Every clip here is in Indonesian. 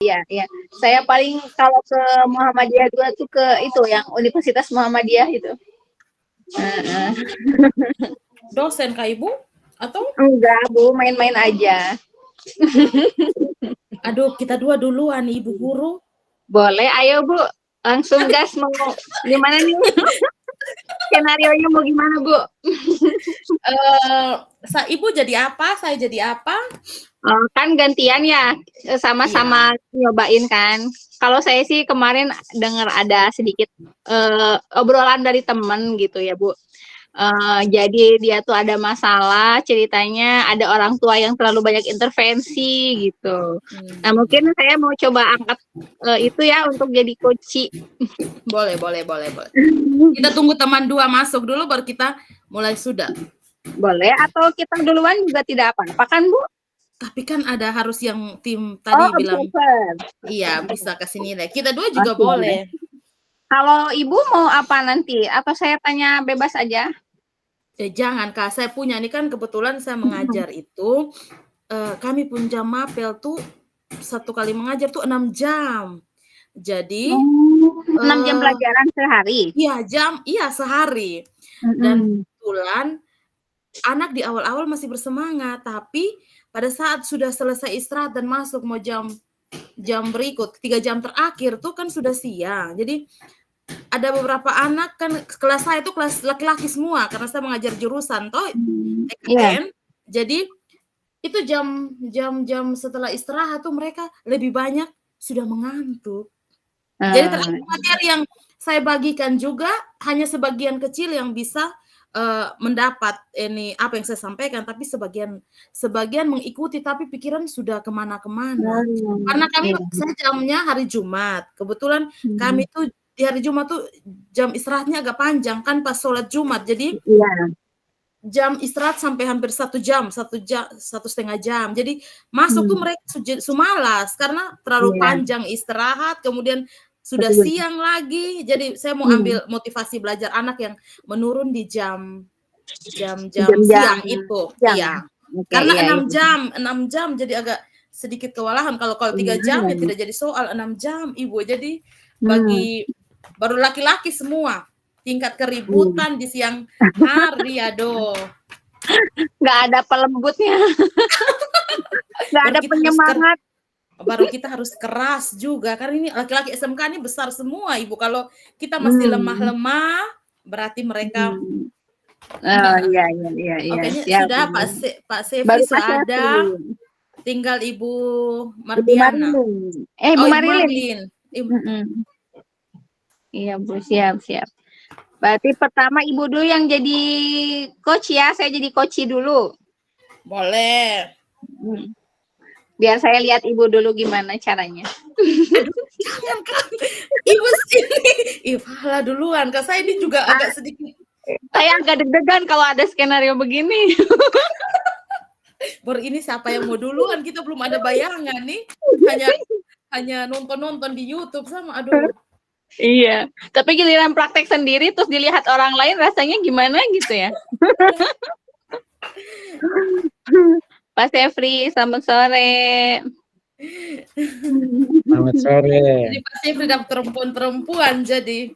Iya, iya. Saya paling kalau ke Muhammadiyah 2 tuh ke itu yang Universitas Muhammadiyah itu. Heeh. Dosen kah Ibu? Atau? Enggak, Bu, main-main aja. Aduh, kita dua duluan Ibu guru. Boleh, ayo Bu. Langsung gas mau gimana nih? Skenarionya mau gimana, Bu? Ibu jadi apa? Saya jadi apa? Kan gantian ya, sama-sama nyobain kan. Kalau saya sih kemarin dengar ada sedikit obrolan dari temen gitu ya, Bu. Jadi dia tuh ada masalah, ceritanya ada orang tua yang terlalu banyak intervensi gitu. Nah, mungkin saya mau coba angkat itu ya untuk jadi coach. Boleh. Kita tunggu teman 2 masuk dulu baru kita mulai sudah. Boleh, atau kita duluan juga tidak apa-apa kan, Bu? Tapi kan ada harus yang tim tadi bilang. Iya, bisa kasih nilai. Kita dua juga boleh. Kalau Ibu mau apa nanti? Atau saya tanya bebas aja? Jangan Kak, saya punya ini kan kebetulan saya mengajar itu kami pun jam mapel tuh 1 kali mengajar tuh 6 jam. Jadi 6 jam pelajaran sehari? Iya sehari. Dan kebetulan anak di awal-awal masih bersemangat, tapi pada saat sudah selesai istirahat dan masuk mau jam berikut, 3 jam terakhir tuh kan sudah siang. Jadi ada beberapa anak kan kelas saya itu kelas laki-laki semua karena saya mengajar jurusan toh EKN. Jadi itu jam setelah istirahat tuh mereka lebih banyak sudah mengantuk. Jadi materi yang saya bagikan juga hanya sebagian kecil yang bisa mendapat ini apa yang saya sampaikan, tapi sebagian mengikuti tapi pikiran sudah kemana-kemana. Karena saya jamnya hari Jumat. Kebetulan kami tuh di hari Jumat tuh jam istirahatnya agak panjang kan pas sholat Jumat. Jadi jam istirahat sampai hampir 1 jam, 1,5 jam. Jadi masuk tuh mereka sumalas karena terlalu panjang istirahat, kemudian sudah siang lagi. Jadi saya mau ambil motivasi belajar anak yang menurun di jam siang itu. Iya. Karena 6 jam jadi agak sedikit kewalahan. Kalau 3 jam ya tidak jadi soal 6 jam, Ibu. Jadi bagi baru laki-laki semua tingkat keributan di siang hari, aduh. Nggak ada pelembutnya. Nggak ada penyemangat. Baru kita harus keras juga karena ini laki-laki SMK ini besar semua Ibu. Kalau kita masih lemah-lemah berarti mereka iya. Oke, sudah Pak Sefi sudah ada. Tinggal Ibu Mardiana. Ibu Marilyn. Iya, Bu, siap. Berarti pertama Ibu dulu yang jadi coach ya, saya jadi coach dulu. Boleh. Biar saya lihat Ibu dulu gimana caranya. Jangan kan. Ibu sini. Ivala duluan. Kak saya ini juga agak sedikit. Saya agak deg-degan kalau ada skenario begini. Baru ini siapa yang mau duluan? Kita belum ada bayangan nih. Hanya nonton di YouTube sama aduh. Iya. Tapi giliran praktek sendiri terus dilihat orang lain rasanya gimana gitu ya. Pak Sefri, selamat sore. Selamat sore. Jadi Pak Sefri dapat perempuan jadi.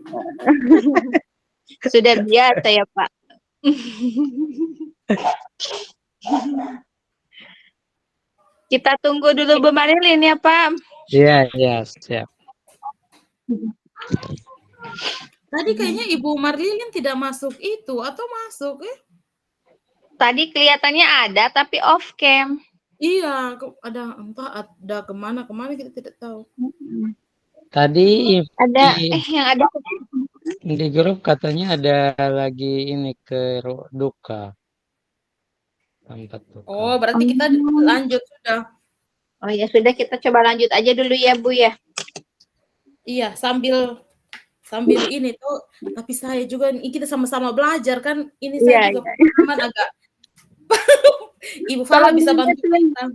Sudah biasa ya Pak. Kita tunggu dulu Bu Marilyn ya Pak. Iya, siap. Tadi kayaknya Ibu Marilyn tidak masuk itu atau masuk Tadi kelihatannya ada tapi off cam. Iya, entah ada kemana kita tidak tahu. Tadi ada yang ada di grup katanya ada lagi ini ke duka. Tempat duka. Oh, berarti kita lanjut sudah. Oh ya sudah, kita coba lanjut aja dulu ya Bu ya. Iya, sambil ini tuh, tapi saya juga kita sama-sama belajar kan. Ini saya juga agak Ibu Fala bisa bantu kita.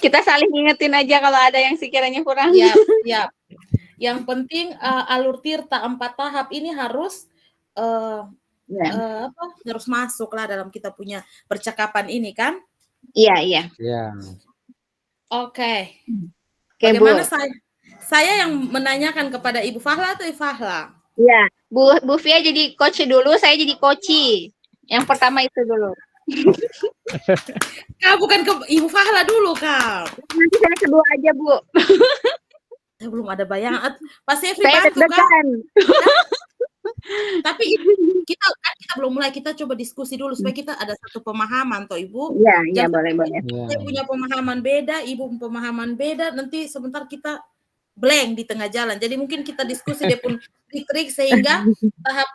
Kita saling ingetin aja kalau ada yang sekiranya kurang. Ya. Yang penting alur tirta 4 tahap ini harus harus masuk lah dalam kita punya percakapan ini kan? Iya. Oke. Oke, Bu. Bagaimana saya yang menanyakan kepada Ibu Fahla atau Ibu Fahla? Iya, Bu Fia jadi coach dulu, saya jadi coachi. Yang pertama itu dulu. Kak, bukan ke Ibu Fahla dulu, Kak. Nanti saya kedua aja, Bu. Saya belum ada bayangan. Pasti Evri Saya bantu, Kak. deg-degan. Tapi kita belum mulai, kita coba diskusi dulu supaya kita ada satu pemahaman toh Ibu. Iya, boleh. Saya punya pemahaman beda, Ibu pemahaman beda, nanti sebentar kita blank di tengah jalan. Jadi mungkin kita diskusi dia pun trik-trik sehingga tahap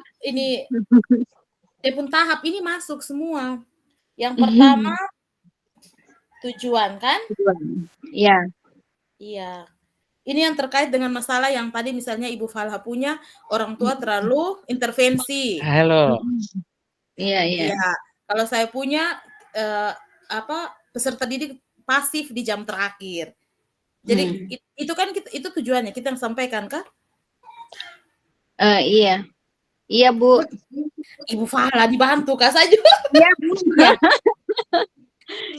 ini masuk semua. Yang pertama tujuan kan? Iya. Iya. Ini yang terkait dengan masalah yang tadi misalnya Ibu Falha punya, orang tua terlalu intervensi. Halo. Iya. Ya, kalau saya punya peserta didik pasif di jam terakhir. Jadi itu kan itu tujuannya kita yang sampaikan kah? Iya. Iya, Bu. Ibu Fahla dibantu Kak saya juga.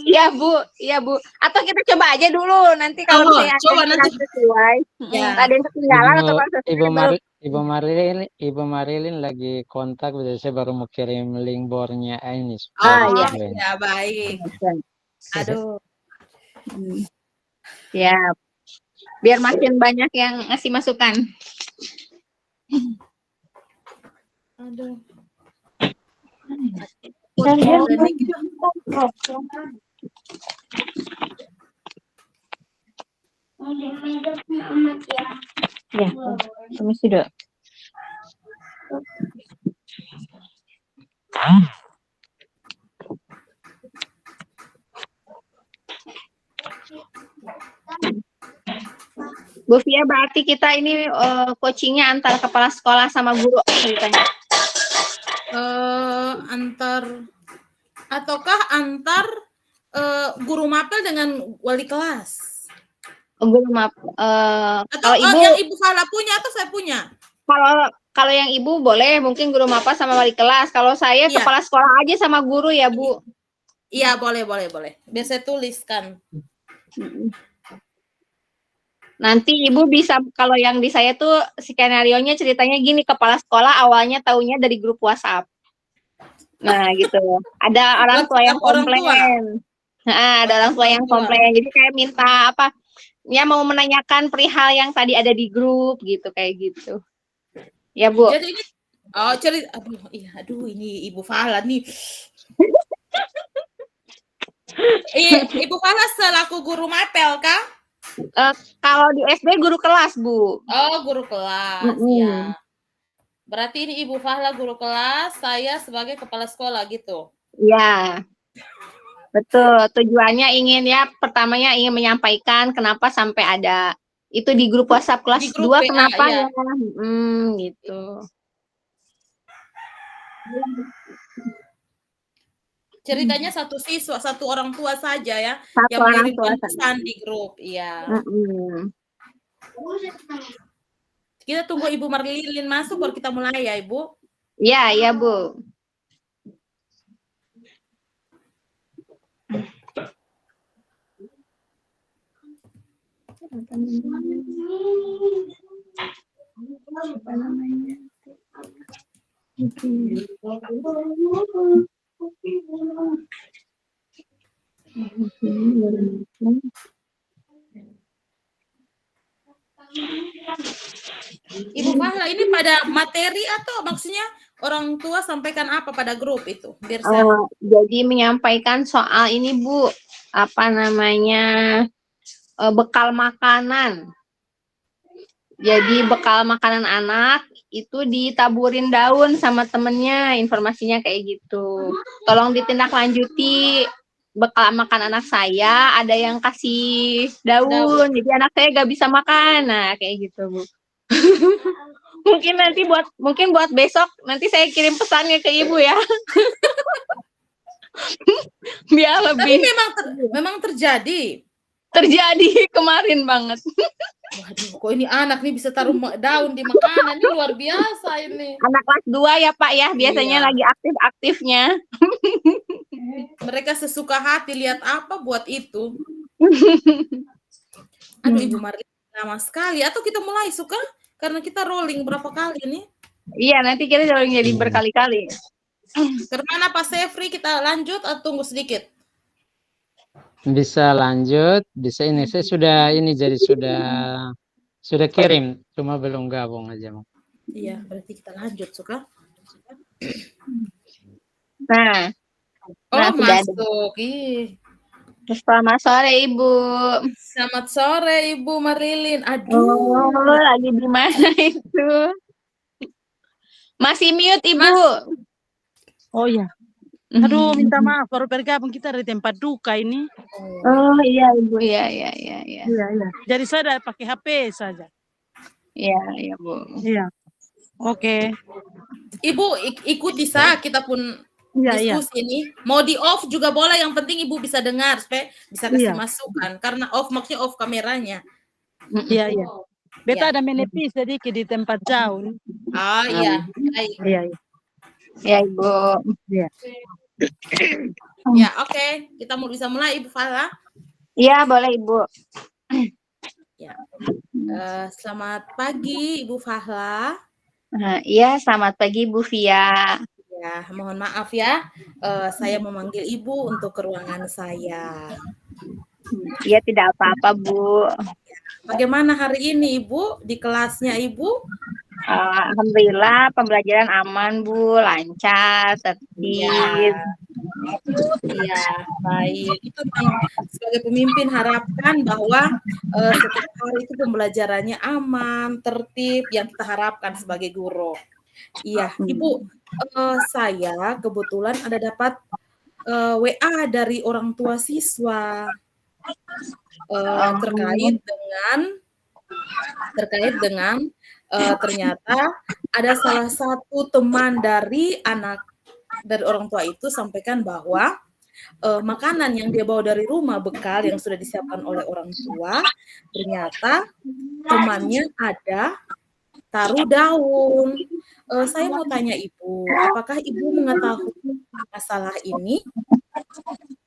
Iya, Bu. Iya, Bu. Atau kita coba aja dulu nanti kalau misalnya ada sesuai. Ya. Ada yang ketinggalan atau Ibu Marilyn lagi kontak, saya baru mau kirim link boardnya ini. Ya baik. Aduh. Siap. Biar makin banyak yang ngasih masukan. Aduh. Ya, permisi dulu. Bu Fia, berarti kita ini coachingnya antar kepala sekolah sama guru ceritanya. Antar guru mapel dengan wali kelas. Guru mapel. Atau Ibu, yang Ibu Fahla punya atau saya punya? Kalau yang Ibu boleh mungkin guru mapel sama wali kelas. Kalau saya kepala sekolah aja sama guru ya, Bu. Iya, boleh. Biar saya tuliskan. Nanti Ibu bisa, kalau yang di saya tuh skenario-nya ceritanya gini, kepala sekolah awalnya taunya dari grup WhatsApp. Nah, gitu. Ada orang tua yang komplain. Ada orang tua yang komplain. Jadi kayak minta ya mau menanyakan perihal yang tadi ada di grup gitu, kayak gitu. Ya, Bu. Jadi ini ini Ibu Fahla nih. Ibu Fahla selaku guru mapel kah? Kalau di SD guru kelas, Bu. Oh, guru kelas, ya. Berarti ini Ibu Fahla guru kelas, saya sebagai kepala sekolah gitu. Ya, betul. Tujuannya pertamanya ingin menyampaikan kenapa sampai ada itu di grup WhatsApp kelas 2, kenapa ya? Gitu. Ceritanya satu siswa, satu orang tua saja ya, yang mengirimkan pesan di grup, iya. Kita tunggu Ibu Marilyn masuk baru kita mulai ya, Ibu. Iya, Bu. Ibu Fahla ini pada materi atau maksudnya orang tua sampaikan apa pada grup itu? Biar saya... Jadi menyampaikan soal ini, Bu, bekal makanan. Jadi bekal makanan anak itu ditaburin daun sama temennya, informasinya kayak gitu. Tolong ditindaklanjuti, bekal makan anak saya ada yang kasih daun, jadi anak saya gak bisa makan. Nah, kayak gitu, Bu. mungkin buat besok nanti saya kirim pesannya ke Ibu ya. Biar lebih. Tapi memang terjadi kemarin banget. Waduh, kok ini anak nih bisa taruh daun di makanan, ini luar biasa ini. Anak kelas 2 ya, Pak ya, biasanya lagi aktif-aktifnya. Mereka sesuka hati lihat apa buat itu. Aduh, Ibu Marlin lama sekali. Atau kita mulai suka? Karena kita rolling berapa kali nih? Iya, nanti kita jadi berkali-kali. Kemana Pak Sefri? Kita lanjut atau tunggu sedikit? Bisa lanjut, bisa ini. Saya sudah ini jadi sudah kirim, cuma belum gabung aja. Iya, berarti kita lanjut suka. Nah, Oh, sudah ada. masuk. Ih. Selamat sore, Ibu. Selamat sore, Ibu Marilyn. Aduh. Oh, lagi di mana itu? Masih mute, Ibu. Oh ya. Aduh, minta maaf baru bergabung kita dari tempat duka ini. Oh iya, Ibu. Iya. Iya. Jadi saya udah pakai HP saja. Iya, Bu. Iya. Oke. Ibu ikut bisa, kita pun diskusi ini. Mau di off juga boleh, yang penting Ibu bisa dengar supaya bisa kasih masukan. Karena off maksudnya off kameranya. Iya. Beta ada menepis sedikit di tempat jauh. Ah, iya. Baik. Iya. Ya, Ibu. Iya. Ya, oke. Kita mau bisa mulai, Ibu Fala. Iya, boleh, Ibu. Ya. Selamat pagi, Ibu Fahla. Iya, selamat pagi, Bu Via. Ya, mohon maaf ya. Saya memanggil Ibu untuk ke ruangan saya. Iya, tidak apa-apa, Bu. Bagaimana hari ini, Ibu? Di kelasnya, Ibu? Alhamdulillah, pembelajaran aman, Bu. Lancar, tertib. Iya, baik. Itu yang sebagai pemimpin harapkan bahwa setiap hari itu pembelajarannya aman, tertib, yang kita harapkan sebagai guru. Iya, Ibu, saya kebetulan ada dapat WA dari orang tua siswa terkait dengan ternyata ada salah satu teman dari orang tua itu sampaikan bahwa makanan yang dia bawa dari rumah, bekal yang sudah disiapkan oleh orang tua, ternyata temannya ada taruh daun. Saya mau tanya Ibu, apakah Ibu mengetahui masalah ini?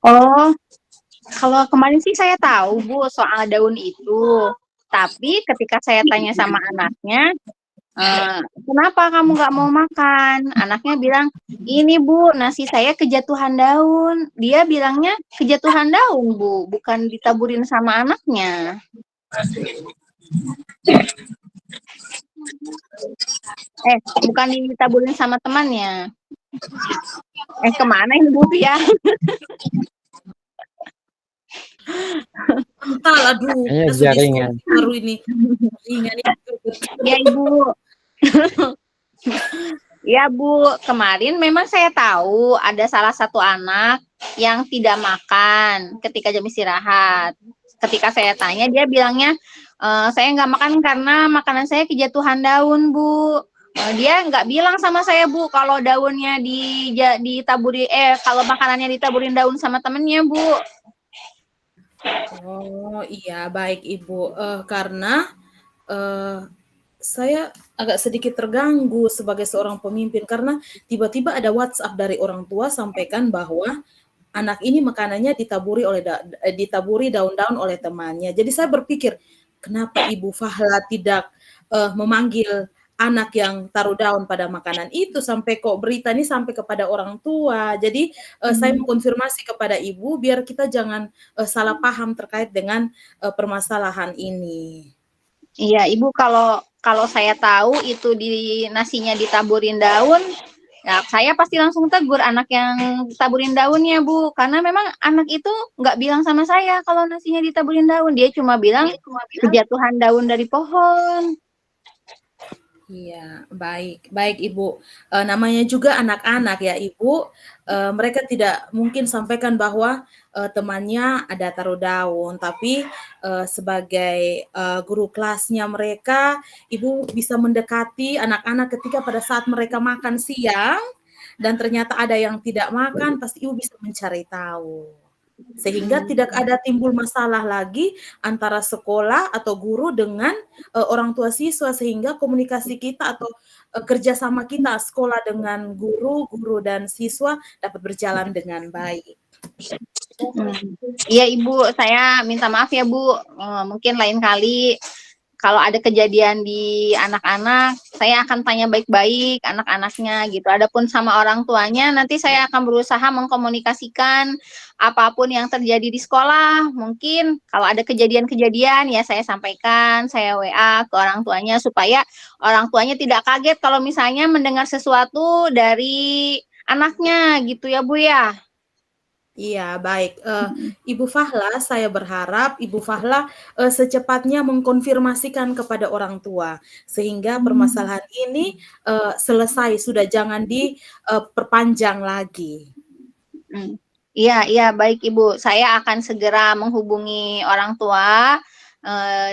Oh, kalau kemarin sih saya tahu, Bu, soal daun itu. Tapi ketika saya tanya sama anaknya, kenapa kamu nggak mau makan? Anaknya bilang, ini Bu, nasi saya kejatuhan daun. Dia bilangnya kejatuhan daun, Bu, bukan ditaburin sama anaknya. Bukan ditaburin sama temannya. Kemana ini Bu ya? Entahlah, aduh, jaringan baru ini. Ya Ibu. Ya Bu, kemarin memang saya tahu ada salah satu anak yang tidak makan ketika jam istirahat. Ketika saya tanya, dia bilangnya, saya nggak makan karena makanan saya kejatuhan daun, Bu. Dia nggak bilang sama saya, Bu, kalau daunnya ditaburi, kalau makanannya ditaburin daun sama temennya, Bu. Oh iya, baik Ibu. Karena saya agak sedikit terganggu sebagai seorang pemimpin karena tiba-tiba ada WhatsApp dari orang tua sampaikan bahwa anak ini makanannya ditaburi daun-daun oleh temannya. Jadi saya berpikir, kenapa Ibu Fahla tidak memanggil anak yang taruh daun pada makanan itu sampai kok berita ini sampai kepada orang tua. Jadi saya mengkonfirmasi kepada Ibu biar kita jangan salah paham terkait dengan permasalahan ini. Iya, Ibu, kalau saya tahu itu di nasinya ditaburin daun, ya saya pasti langsung tegur anak yang taburin daunnya, Bu. Karena memang anak itu nggak bilang sama saya kalau nasinya ditaburin daun. Dia cuma bilang kejatuhan daun dari pohon. Iya, baik Ibu. Namanya juga anak-anak ya Ibu. Mereka tidak mungkin sampaikan bahwa temannya ada taruh daun, tapi sebagai guru kelasnya mereka, Ibu bisa mendekati anak-anak ketika pada saat mereka makan siang dan ternyata ada yang tidak makan, pasti Ibu bisa mencari tahu. Sehingga tidak ada timbul masalah lagi antara sekolah atau guru dengan orang tua siswa, sehingga komunikasi kita atau kerjasama kita sekolah dengan guru dan siswa dapat berjalan dengan baik. Iya Ibu, saya minta maaf ya Bu. Mungkin lain kali kalau ada kejadian di anak-anak, saya akan tanya baik-baik anak-anaknya gitu. Adapun sama orang tuanya, nanti saya akan berusaha mengkomunikasikan apapun yang terjadi di sekolah. Mungkin kalau ada kejadian-kejadian ya saya sampaikan, saya WA ke orang tuanya supaya orang tuanya tidak kaget kalau misalnya mendengar sesuatu dari anaknya gitu ya Bu ya. Iya, baik. Ibu Fahla, saya berharap Ibu Fahla secepatnya mengkonfirmasikan kepada orang tua sehingga permasalahan ini selesai, sudah jangan diperpanjang lagi. Iya, iya, baik Ibu. Saya akan segera menghubungi orang tua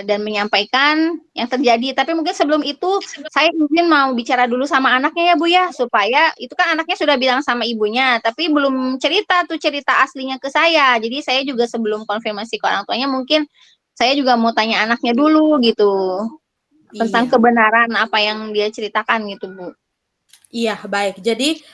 dan menyampaikan yang terjadi. Tapi mungkin sebelum itu saya mungkin mau bicara dulu sama anaknya ya Bu ya, supaya itu kan anaknya sudah bilang sama ibunya, tapi belum cerita tuh cerita aslinya ke saya. Jadi saya juga sebelum konfirmasi ke orang tuanya mungkin saya juga mau tanya anaknya dulu gitu tentang Iya. kebenaran apa yang dia ceritakan gitu Bu. Iya, baik. Jadi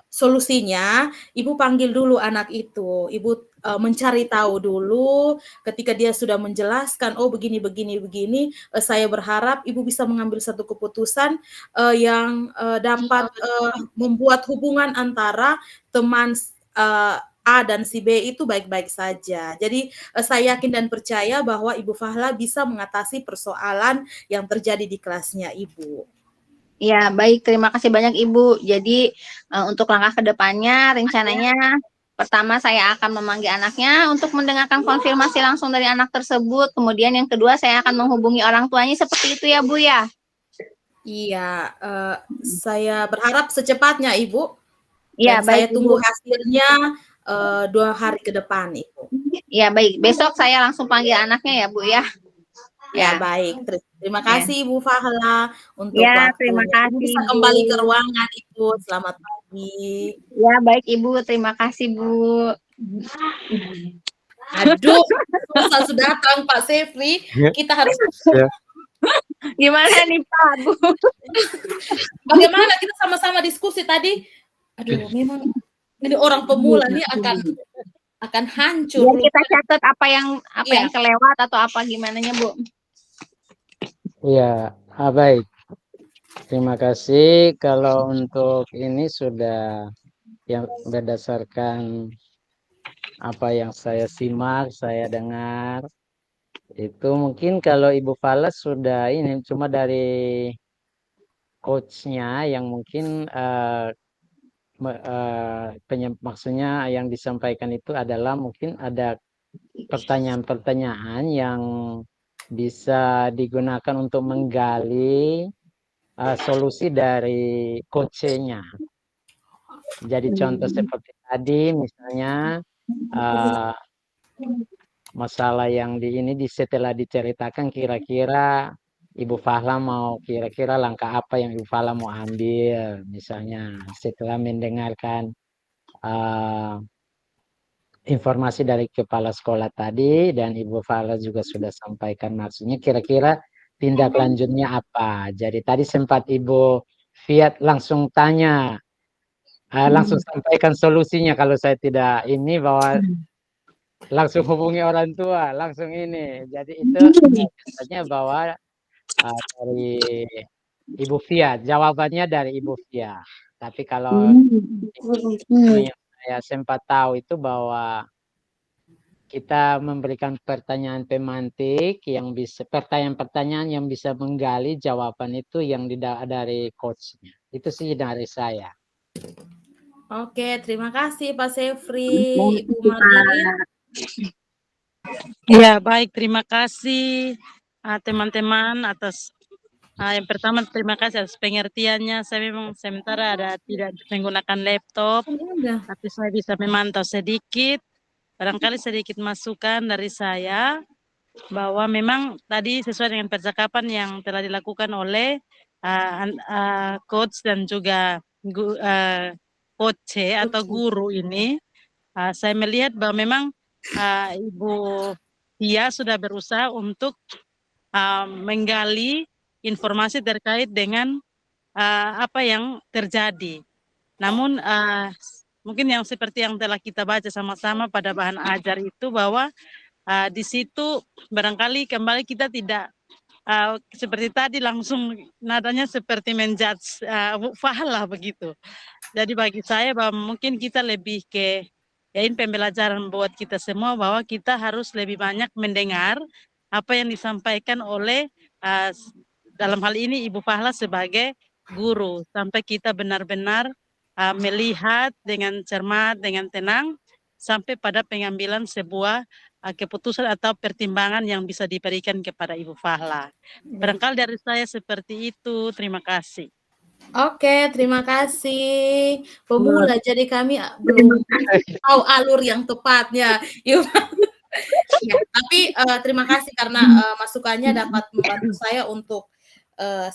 solusinya Ibu panggil dulu anak itu. Ibu mencari tahu dulu ketika dia sudah menjelaskan, oh begini begini begini, saya berharap Ibu bisa mengambil satu keputusan yang dapat membuat hubungan antara teman A dan si B itu baik-baik saja. Jadi saya yakin dan percaya bahwa Ibu Fahla bisa mengatasi persoalan yang terjadi di kelasnya Ibu. Ya, baik. Terima kasih banyak Ibu. Jadi untuk langkah ke depannya, rencananya pertama saya akan memanggil anaknya untuk mendengarkan konfirmasi langsung dari anak tersebut. Kemudian yang kedua saya akan menghubungi orang tuanya seperti itu ya Bu ya. Iya, saya berharap secepatnya Ibu. Iya, Dan saya baik tunggu Ibu. hasilnya 2 hari ke depan Ibu. Iya, baik. Besok saya langsung panggil anaknya ya Bu ya. Ya, Ya. baik. Terima Ya. kasih Ibu Fahla untuk Ya, terima waktunya. Ibu kasih bisa Bu. kembali ke ruangan Ibu. Selamat pagi. Ya, baik Ibu. Terima kasih Bu. Aduh, susah sudah datang Pak Sefri. Kita harus Gimana nih Pak Bu? bagaimana kita sama-sama diskusi tadi. Aduh, memang ini orang pemula nih akan hancur. Biar kita catat apa yang Iya. kelewat atau apa gimananya Bu. Iya, baik. Terima kasih. Kalau untuk ini sudah yang berdasarkan apa yang saya simak, saya dengar, itu mungkin kalau Ibu Fala sudah ini cuma dari coachnya yang mungkin maksudnya yang disampaikan itu adalah mungkin ada pertanyaan-pertanyaan yang bisa digunakan untuk menggali solusi dari coachnya. Jadi contoh seperti tadi misalnya masalah yang setelah diceritakan kira-kira Ibu Fahla mau kira-kira langkah apa yang Ibu Fahla mau ambil misalnya setelah mendengarkan informasi dari kepala sekolah tadi dan Ibu Fahla juga sudah sampaikan maksudnya kira-kira tindak lanjutnya apa. Jadi tadi sempat Ibu Fiat langsung tanya langsung sampaikan solusinya kalau saya tidak ini bahwa langsung hubungi orang tua langsung ini jadi itu biasanya bahwa dari Ibu Fia jawabannya dari Ibu Fia tapi kalau yang saya sempat tahu itu bahwa kita memberikan pertanyaan pemantik yang bisa pertanyaan-pertanyaan yang bisa menggali jawaban itu yang dari coachnya itu sih dari saya. Oke, terima kasih Pak Sefri, Ibu Marlin. Ya, baik. Terima kasih teman-teman atas yang pertama terima kasih atas pengertiannya. Saya memang sementara tidak menggunakan laptop, tapi saya bisa memantau sedikit. Barangkali sedikit masukan dari saya bahwa memang tadi sesuai dengan percakapan yang telah dilakukan oleh coach dan juga coach atau guru ini, saya melihat bahwa memang Ibu Tia sudah berusaha untuk menggali informasi terkait dengan apa yang terjadi. Namun mungkin yang seperti yang telah kita baca sama-sama pada bahan ajar itu bahwa di situ barangkali kembali kita tidak seperti tadi langsung nadanya seperti menjudge Bu Fahla begitu. Jadi bagi saya bahwa mungkin kita lebih ke ya ini pembelajaran buat kita semua bahwa kita harus lebih banyak mendengar apa yang disampaikan oleh dalam hal ini Ibu Fahla sebagai guru sampai kita benar-benar melihat dengan cermat, dengan tenang sampai pada pengambilan sebuah keputusan atau pertimbangan yang bisa diberikan kepada Ibu Fahla. Barangkali dari saya seperti itu. Terima kasih. Oke, terima kasih. Pemula, jadi kami belum tahu alur yang tepatnya. Ya, tapi terima kasih karena masukannya dapat membantu saya untuk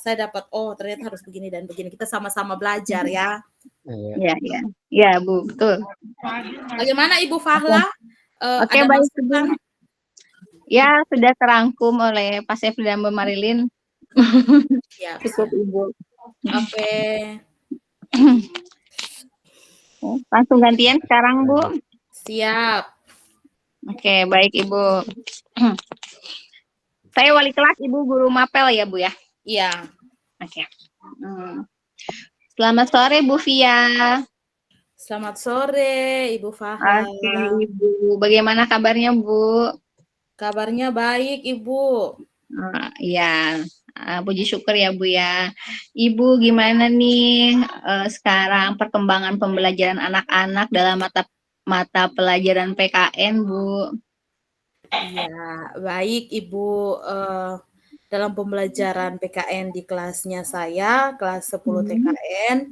saya dapat ternyata harus begini dan begini. Kita sama-sama belajar ya. Ya, Bu, betul. Bagaimana Ibu Fahla? Oke, ada baik, masukan? Bu. Ya, sudah terangkum oleh Pak Sefri dan Bu Marilyn. Ya, cukup Ibu. Oke. Langsung gantian sekarang, Bu. Siap. Oke, baik Ibu. Saya wali kelas, Ibu guru mapel ya, Bu ya? Iya. Oke. Selamat sore, Bu Via. Selamat sore, Ibu Fahla. Oke, Ibu. Bagaimana kabarnya, Bu? Kabarnya baik, Ibu. Iya, puji syukur ya, Bu ya. Ibu, gimana nih sekarang perkembangan pembelajaran anak-anak dalam mata pelajaran PKN, Bu? Iya, baik Ibu. Dalam pembelajaran PKN di kelasnya saya, kelas 10 TKN,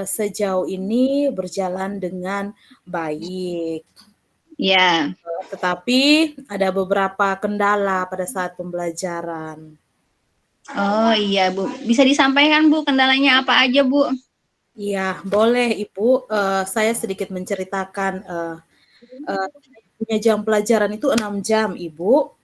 sejauh ini berjalan dengan baik. Ya. Tetapi ada beberapa kendala pada saat pembelajaran. Oh iya, Bu. Bisa disampaikan, Bu, kendalanya apa aja, Bu? Iya, boleh Ibu. Saya sedikit menceritakan punya jam pelajaran itu 6 jam, Ibu.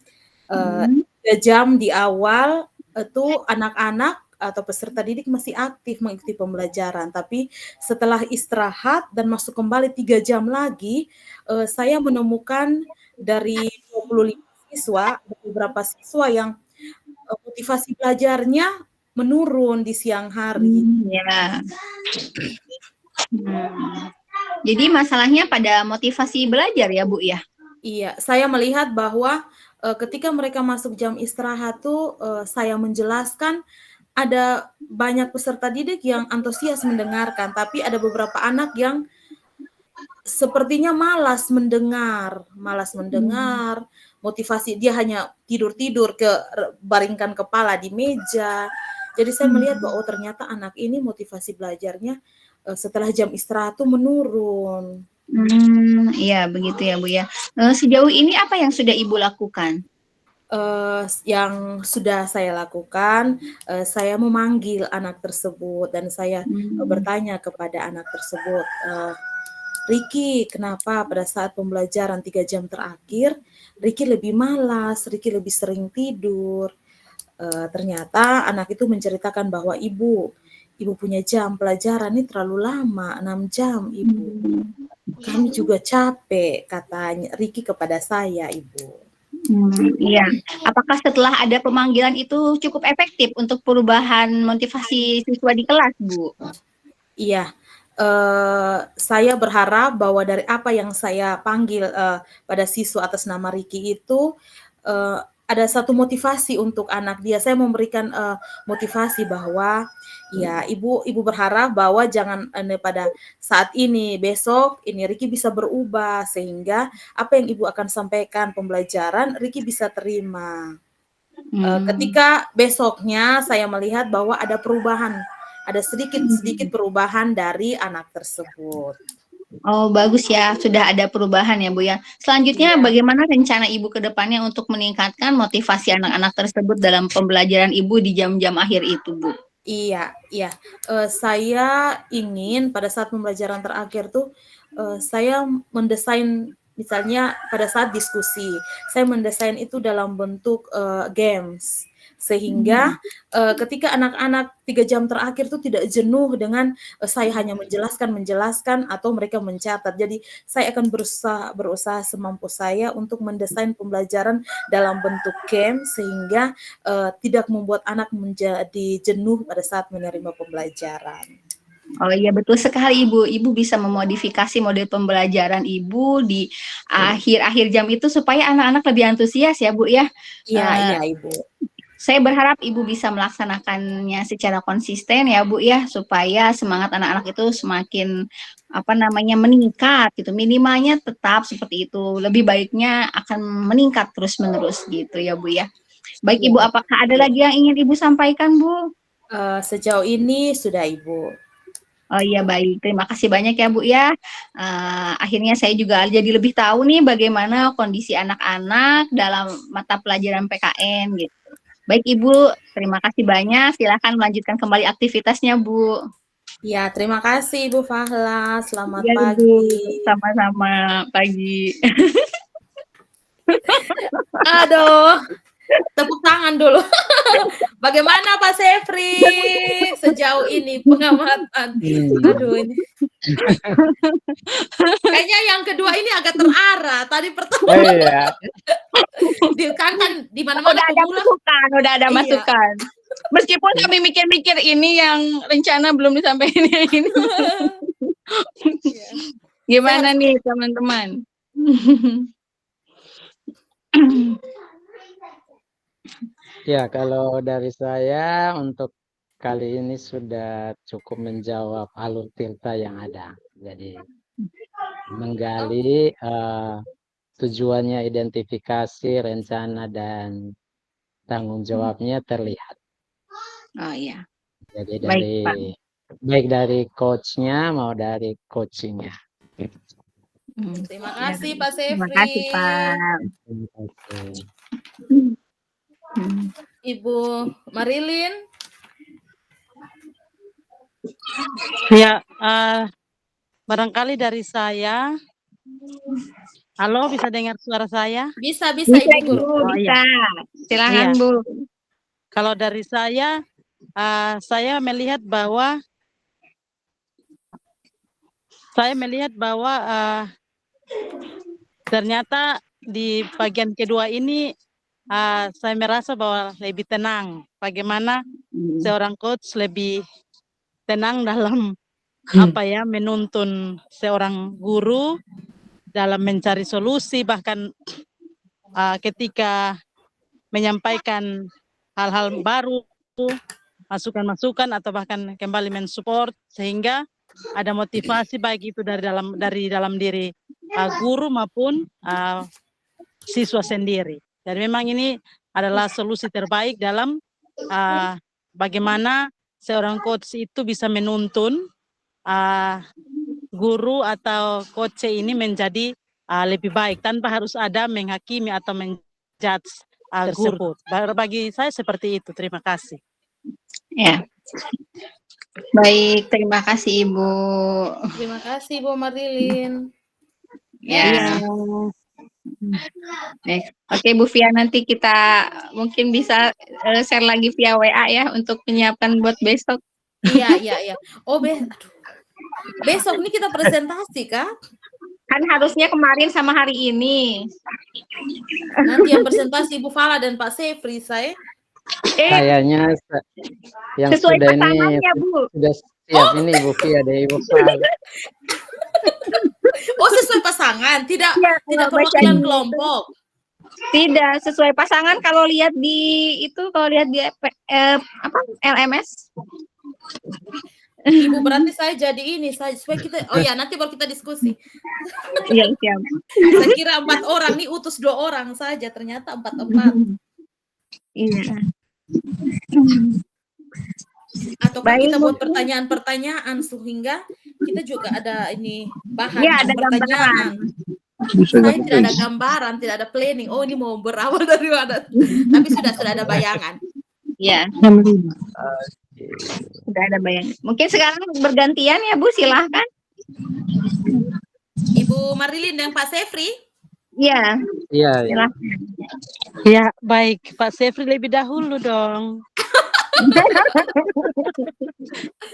3 jam di awal itu anak-anak atau peserta didik masih aktif mengikuti pembelajaran, tapi setelah istirahat dan masuk kembali 3 jam lagi, saya menemukan dari 25 siswa, beberapa siswa yang motivasi belajarnya menurun di siang hari. Ya. Jadi masalahnya pada motivasi belajar ya, Bu ya? Iya, saya melihat bahwa ketika mereka masuk jam istirahat tuh saya menjelaskan ada banyak peserta didik yang antusias mendengarkan, tapi ada beberapa anak yang sepertinya malas mendengar, motivasi dia hanya tidur-tidur baringkan kepala di meja. Jadi saya melihat bahwa ternyata anak ini motivasi belajarnya setelah jam istirahat tuh menurun. Iya begitu ya, Bu ya. Sejauh ini apa yang sudah Ibu lakukan? Yang sudah saya lakukan, saya memanggil anak tersebut dan saya bertanya kepada anak tersebut, Riki, kenapa pada saat pembelajaran 3 jam terakhir, Riki lebih malas, Riki lebih sering tidur. Ternyata anak itu menceritakan bahwa Ibu punya jam pelajaran ini terlalu lama, 6 jam Ibu. Kami juga capek, katanya Riki kepada saya, Ibu. Iya. Apakah setelah ada pemanggilan itu cukup efektif untuk perubahan motivasi siswa di kelas, Bu? Iya. Saya berharap bahwa dari apa yang saya panggil pada siswa atas nama Riki itu ada satu motivasi untuk anak dia. Saya memberikan motivasi bahwa ya ibu berharap bahwa jangan pada saat ini, besok ini Riki bisa berubah sehingga apa yang ibu akan sampaikan pembelajaran Riki bisa terima. Ketika besoknya saya melihat bahwa ada perubahan, ada sedikit perubahan dari anak tersebut. Oh bagus ya, sudah ada perubahan ya Bu ya. Selanjutnya bagaimana rencana Ibu ke depannya untuk meningkatkan motivasi anak-anak tersebut dalam pembelajaran Ibu di jam-jam akhir itu, Bu? Iya. Saya ingin pada saat pembelajaran terakhir tuh saya mendesain, misalnya pada saat diskusi, saya mendesain itu dalam bentuk games. sehingga ketika anak-anak 3 jam terakhir itu tidak jenuh dengan saya hanya menjelaskan atau mereka mencatat. Jadi saya akan berusaha semampu saya untuk mendesain pembelajaran dalam bentuk game sehingga tidak membuat anak menjadi jenuh pada saat menerima pembelajaran. Oh iya, betul sekali Ibu. Ibu bisa memodifikasi model pembelajaran Ibu di akhir-akhir jam itu supaya anak-anak lebih antusias ya Bu ya. Iya Ibu. Saya berharap Ibu bisa melaksanakannya secara konsisten ya Bu ya, supaya semangat anak-anak itu semakin meningkat gitu. Minimalnya tetap seperti itu. Lebih baiknya akan meningkat terus-menerus gitu ya Bu ya. Baik Ibu, apakah ada lagi yang ingin Ibu sampaikan Bu? Sejauh ini sudah Ibu. Oh iya, baik, terima kasih banyak ya Bu ya. Akhirnya saya juga jadi lebih tahu nih bagaimana kondisi anak-anak dalam mata pelajaran PKN gitu. Baik Ibu, terima kasih banyak. Silakan melanjutkan kembali aktivitasnya Bu. Ya, terima kasih Ibu Fahla. Selamat Ya, pagi. Ibu. Sama-sama pagi. Aduh, tepuk tangan dulu. Bagaimana Pak Sefri sejauh ini pengamatan? Aduh ini. Kayaknya yang kedua ini agak terarah. Tadi pertama. Iya. kan di mana-mana Udah ada masukan. Meskipun kami mikir-mikir ini yang rencana belum disampaikan ini. Gimana nih teman-teman? Ya, kalau dari saya untuk kali ini sudah cukup menjawab alur tirta yang ada. Jadi menggali tujuannya, identifikasi, rencana, dan tanggung jawabnya terlihat. Oh iya. Jadi Baik, baik dari coachnya mau dari coachingnya. Terima kasih Pak Sefri. Terima kasih Pak. Terima kasih. Ibu Marilyn. Ya, barangkali dari saya. Halo, bisa dengar suara saya? Bisa Ibu Guru. Oh, bisa. Silakan Bu. Kalau dari saya melihat bahwa ternyata di bagian kedua ini saya merasa bahwa lebih tenang. Bagaimana seorang coach lebih tenang dalam menuntun seorang guru dalam mencari solusi, bahkan ketika menyampaikan hal-hal baru, masukan-masukan atau bahkan kembali mensupport, sehingga ada motivasi baik itu dari dalam diri guru maupun siswa sendiri. Dan memang ini adalah solusi terbaik dalam bagaimana seorang coach itu bisa menuntun guru atau coach ini menjadi lebih baik tanpa harus ada menghakimi atau menjudge tersebut. Bagi saya seperti itu. Terima kasih. Ya. Baik, terima kasih Ibu. Terima kasih Bu Marilyn. Ya. Oke Bu Fia, nanti kita mungkin bisa share lagi via WA ya untuk menyiapkan buat besok. Iya. Oh, besok ini kita presentasi kah? Kan harusnya kemarin sama hari ini. Nanti yang presentasi Ibu Fala dan Pak Sefri saya. Kayaknya yang sesuai sudah ini Bu. sudah siap ini Ibu Fia dari Ibu Fala. Oh, sesuai pasangan, tidak perwakilan kelompok. Tidak sesuai pasangan kalau lihat di LMS. Ibu, berarti saya jadi ini, supaya kita, nanti baru kita diskusi. Iya, siap. Saya kira 4 orang, nih utus 2 orang saja, ternyata 4. Iya. Atau kita buat pertanyaan-pertanyaan sehingga kita juga ada ini bahan ada pertanyaan. Saya tidak ada gambaran, tidak ada planning. Oh, ini mau berawal dari mana? Tapi sudah ada bayangan. Iya. Sudah ada bayangan. Mungkin sekarang bergantian ya Bu, silahkan. Ibu Marilyn dan Pak Sefri. Iya, Iya, iya. silahkan. Ya, baik. Pak Sefri lebih dahulu dong.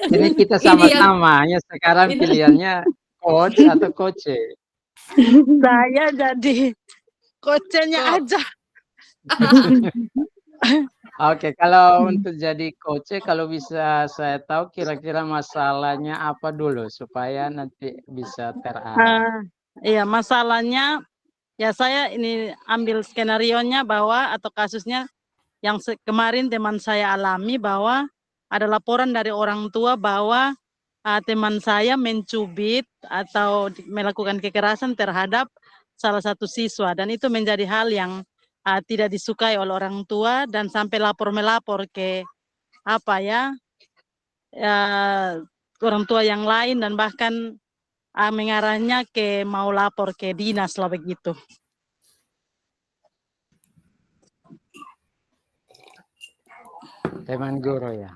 Ini kita Ini yang sama-sama, hanya sekarang ini pilihannya coach atau coach. Saya jadi coachnya kok aja. Oke, kalau untuk jadi coach, kalau bisa saya tahu kira-kira masalahnya apa dulu supaya nanti bisa terarah. Iya, masalahnya ya saya ini ambil skenarionya bahwa atau kasusnya yang kemarin teman saya alami bahwa ada laporan dari orang tua bahwa teman saya mencubit atau melakukan kekerasan terhadap salah satu siswa dan itu menjadi hal yang tidak disukai oleh orang tua dan sampai melapor ke apa ya, orang tua yang lain dan bahkan mengarahnya ke mau lapor ke dinas lah begitu. Teman guru ya,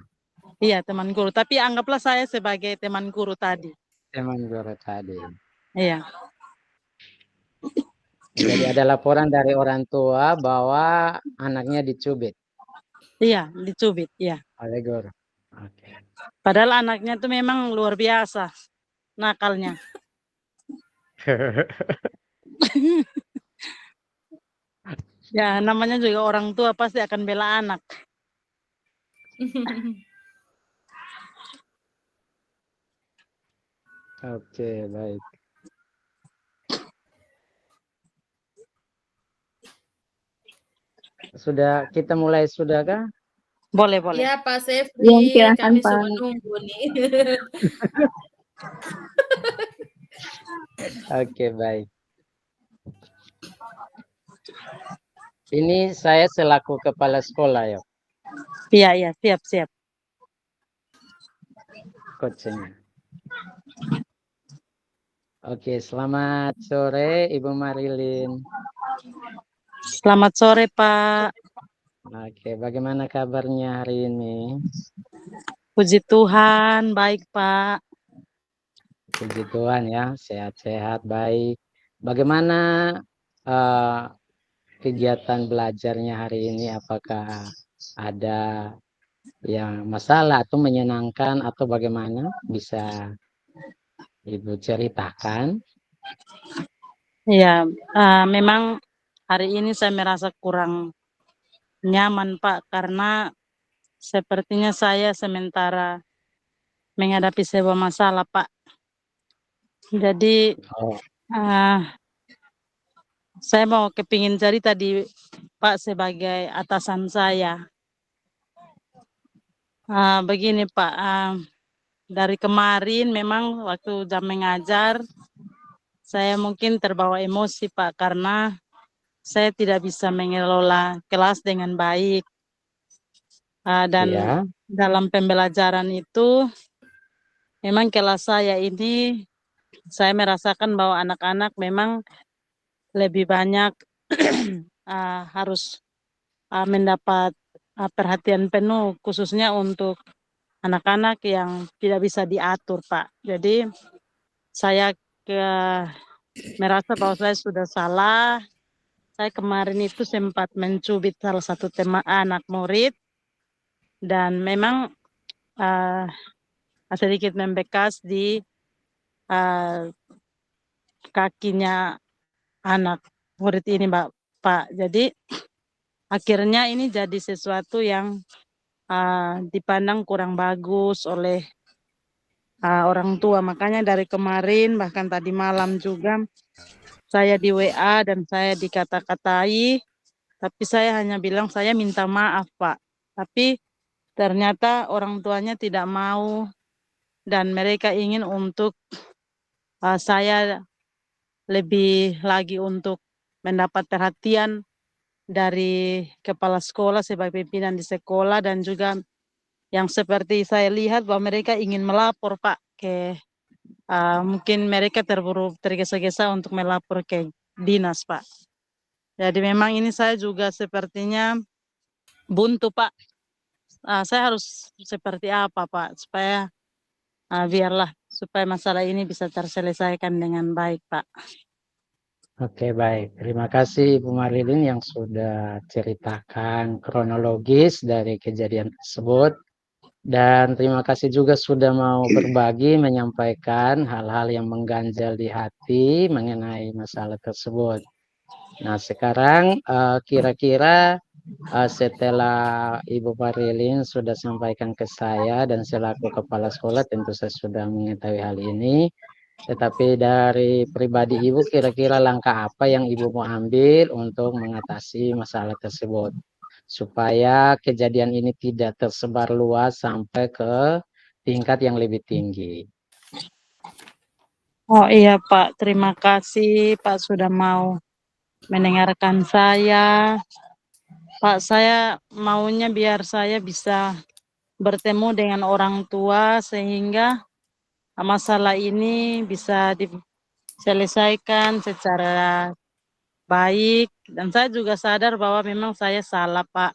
Iya, teman guru. Tapi anggaplah saya sebagai teman guru tadi. teman guru tadi. Iya, Jadi ada laporan dari orang tua bahwa anaknya dicubit iya, dicubit, iya. oleh guru. Oke. Padahal anaknya itu memang luar biasa nakalnya. Ya, namanya juga orang tua pasti akan bela anak. Oke, baik. Sudah kita mulai sudah kah? Boleh, boleh. ya Pak Iya, Sefri, silahkan kami Pak. semua nunggu nih. Oke, baik. Ini saya selaku kepala sekolah ya, Iya, iya, siap, siap. coachnya. Oke, selamat sore Ibu Marilyn. Selamat sore, Pak. Oke, bagaimana kabarnya hari ini? Puji Tuhan, baik, Pak. Puji Tuhan ya, sehat-sehat, baik. Bagaimana kegiatan belajarnya hari ini? Apakah ada yang masalah atau menyenangkan atau bagaimana? Bisa Ibu ceritakan? Iya, memang hari ini saya merasa kurang nyaman, Pak, karena sepertinya saya sementara menghadapi sebuah masalah, Pak. Jadi, Oh, saya mau kepingin cerita di Pak sebagai atasan saya. Begini, Pak, dari kemarin memang waktu jam mengajar, saya mungkin terbawa emosi, Pak, karena saya tidak bisa mengelola kelas dengan baik. Dan iya. dalam pembelajaran itu, memang kelas saya ini, saya merasakan bahwa anak-anak memang lebih banyak harus mendapat perhatian penuh, khususnya untuk anak-anak yang tidak bisa diatur, Pak. Jadi, saya merasa bahwa saya sudah salah. Saya kemarin itu sempat mencubit salah satu anak murid, dan memang sedikit membekas di kakinya anak murid ini, Pak. Jadi akhirnya ini jadi sesuatu yang dipandang kurang bagus oleh orang tua. Makanya dari kemarin bahkan tadi malam juga saya di WA dan saya dikata-katai, tapi saya hanya bilang saya minta maaf, Pak. Tapi ternyata orang tuanya tidak mau dan mereka ingin untuk saya lebih lagi untuk mendapat perhatian dari kepala sekolah sebagai pimpinan di sekolah, dan juga yang seperti saya lihat bahwa mereka ingin melapor, Pak, ke mungkin mereka terburu tergesa-gesa untuk melapor ke dinas, Pak. Jadi memang ini saya juga sepertinya buntu, Pak. Saya harus seperti apa, Pak, supaya biarlah supaya masalah ini bisa terselesaikan dengan baik, Pak. Oke, baik. Terima kasih Ibu Marilyn yang sudah ceritakan kronologis dari kejadian tersebut. Dan terima kasih juga sudah mau berbagi, menyampaikan hal-hal yang mengganjal di hati mengenai masalah tersebut. Nah, sekarang kira-kira setelah Ibu Marilyn sudah sampaikan ke saya dan selaku kepala sekolah tentu saya sudah mengetahui hal ini. Tetapi dari pribadi Ibu kira-kira langkah apa yang Ibu mau ambil untuk mengatasi masalah tersebut? Supaya kejadian ini tidak tersebar luas sampai ke tingkat yang lebih tinggi. Oh iya Pak, terima kasih Pak sudah mau mendengarkan saya. Pak, saya maunya biar saya bisa bertemu dengan orang tua sehingga masalah ini bisa diselesaikan secara baik, dan saya juga sadar bahwa memang saya salah, Pak.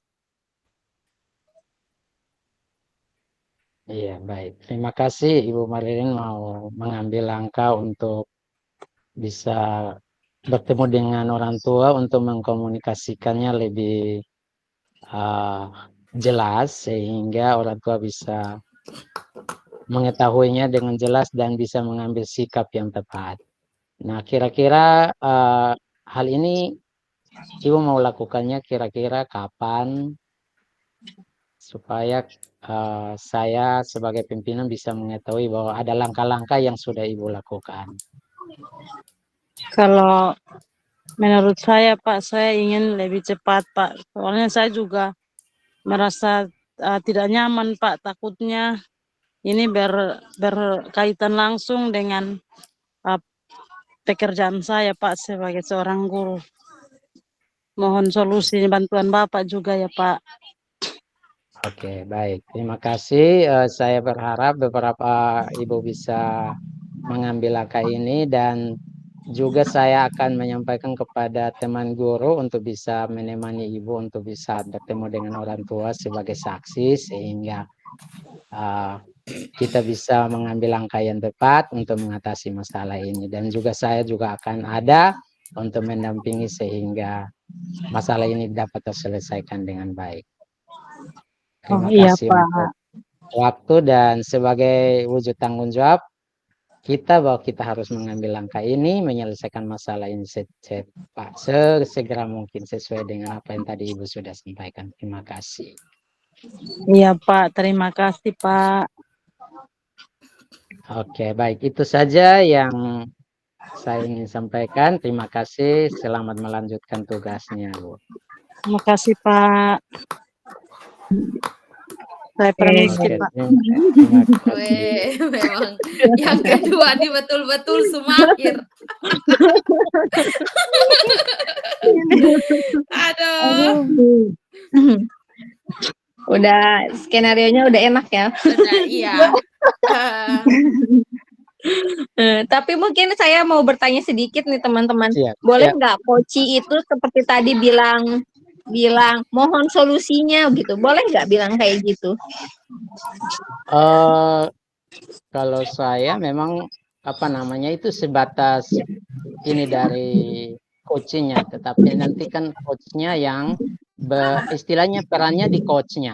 Iya, baik. Terima kasih Ibu Marilyn mau mengambil langkah untuk bisa bertemu dengan orang tua untuk mengkomunikasikannya lebih jelas sehingga orang tua bisa mengetahuinya dengan jelas dan bisa mengambil sikap yang tepat. Nah, kira-kira hal ini Ibu mau lakukannya kira-kira kapan supaya saya sebagai pimpinan bisa mengetahui bahwa ada langkah-langkah yang sudah Ibu lakukan. Kalau menurut saya, Pak, saya ingin lebih cepat, Pak. Soalnya saya juga merasa tidak nyaman, Pak. Takutnya ini berkaitan langsung dengan pekerjaan saya, Pak, sebagai seorang guru. Mohon solusi bantuan Bapak juga ya, Pak. Oke, baik. Terima kasih. Saya berharap beberapa Ibu bisa mengambil langkah ini dan juga saya akan menyampaikan kepada teman guru untuk bisa menemani Ibu untuk bisa bertemu dengan orang tua sebagai saksi sehingga kita bisa mengambil langkah yang tepat untuk mengatasi masalah ini. Dan juga saya juga akan ada untuk mendampingi sehingga masalah ini dapat terselesaikan dengan baik. Terima kasih Pak. untuk waktu dan sebagai wujud tanggung jawab bahwa kita harus mengambil langkah ini, menyelesaikan masalah ini sesegera mungkin sesuai dengan apa yang tadi Ibu sudah sampaikan. Terima kasih. Iya Pak, terima kasih Pak. Oke, baik. Itu saja yang saya ingin sampaikan. Terima kasih. Selamat melanjutkan tugasnya, Bu. Terima kasih Pak. Saya permisi Pak. Terima kasih. Memang yang kedua ini betul-betul sumahir. Aduh. Udah skenario-nya udah enak ya. Udah, iya. Tapi mungkin saya mau bertanya sedikit nih teman-teman. Siap, Boleh siap. nggak Poci itu seperti tadi bilang mohon solusinya gitu. Boleh nggak bilang kayak gitu? Kalau saya memang itu sebatas ini dari coachnya, tetapi nanti kan coachnya yang istilahnya perannya di coachnya.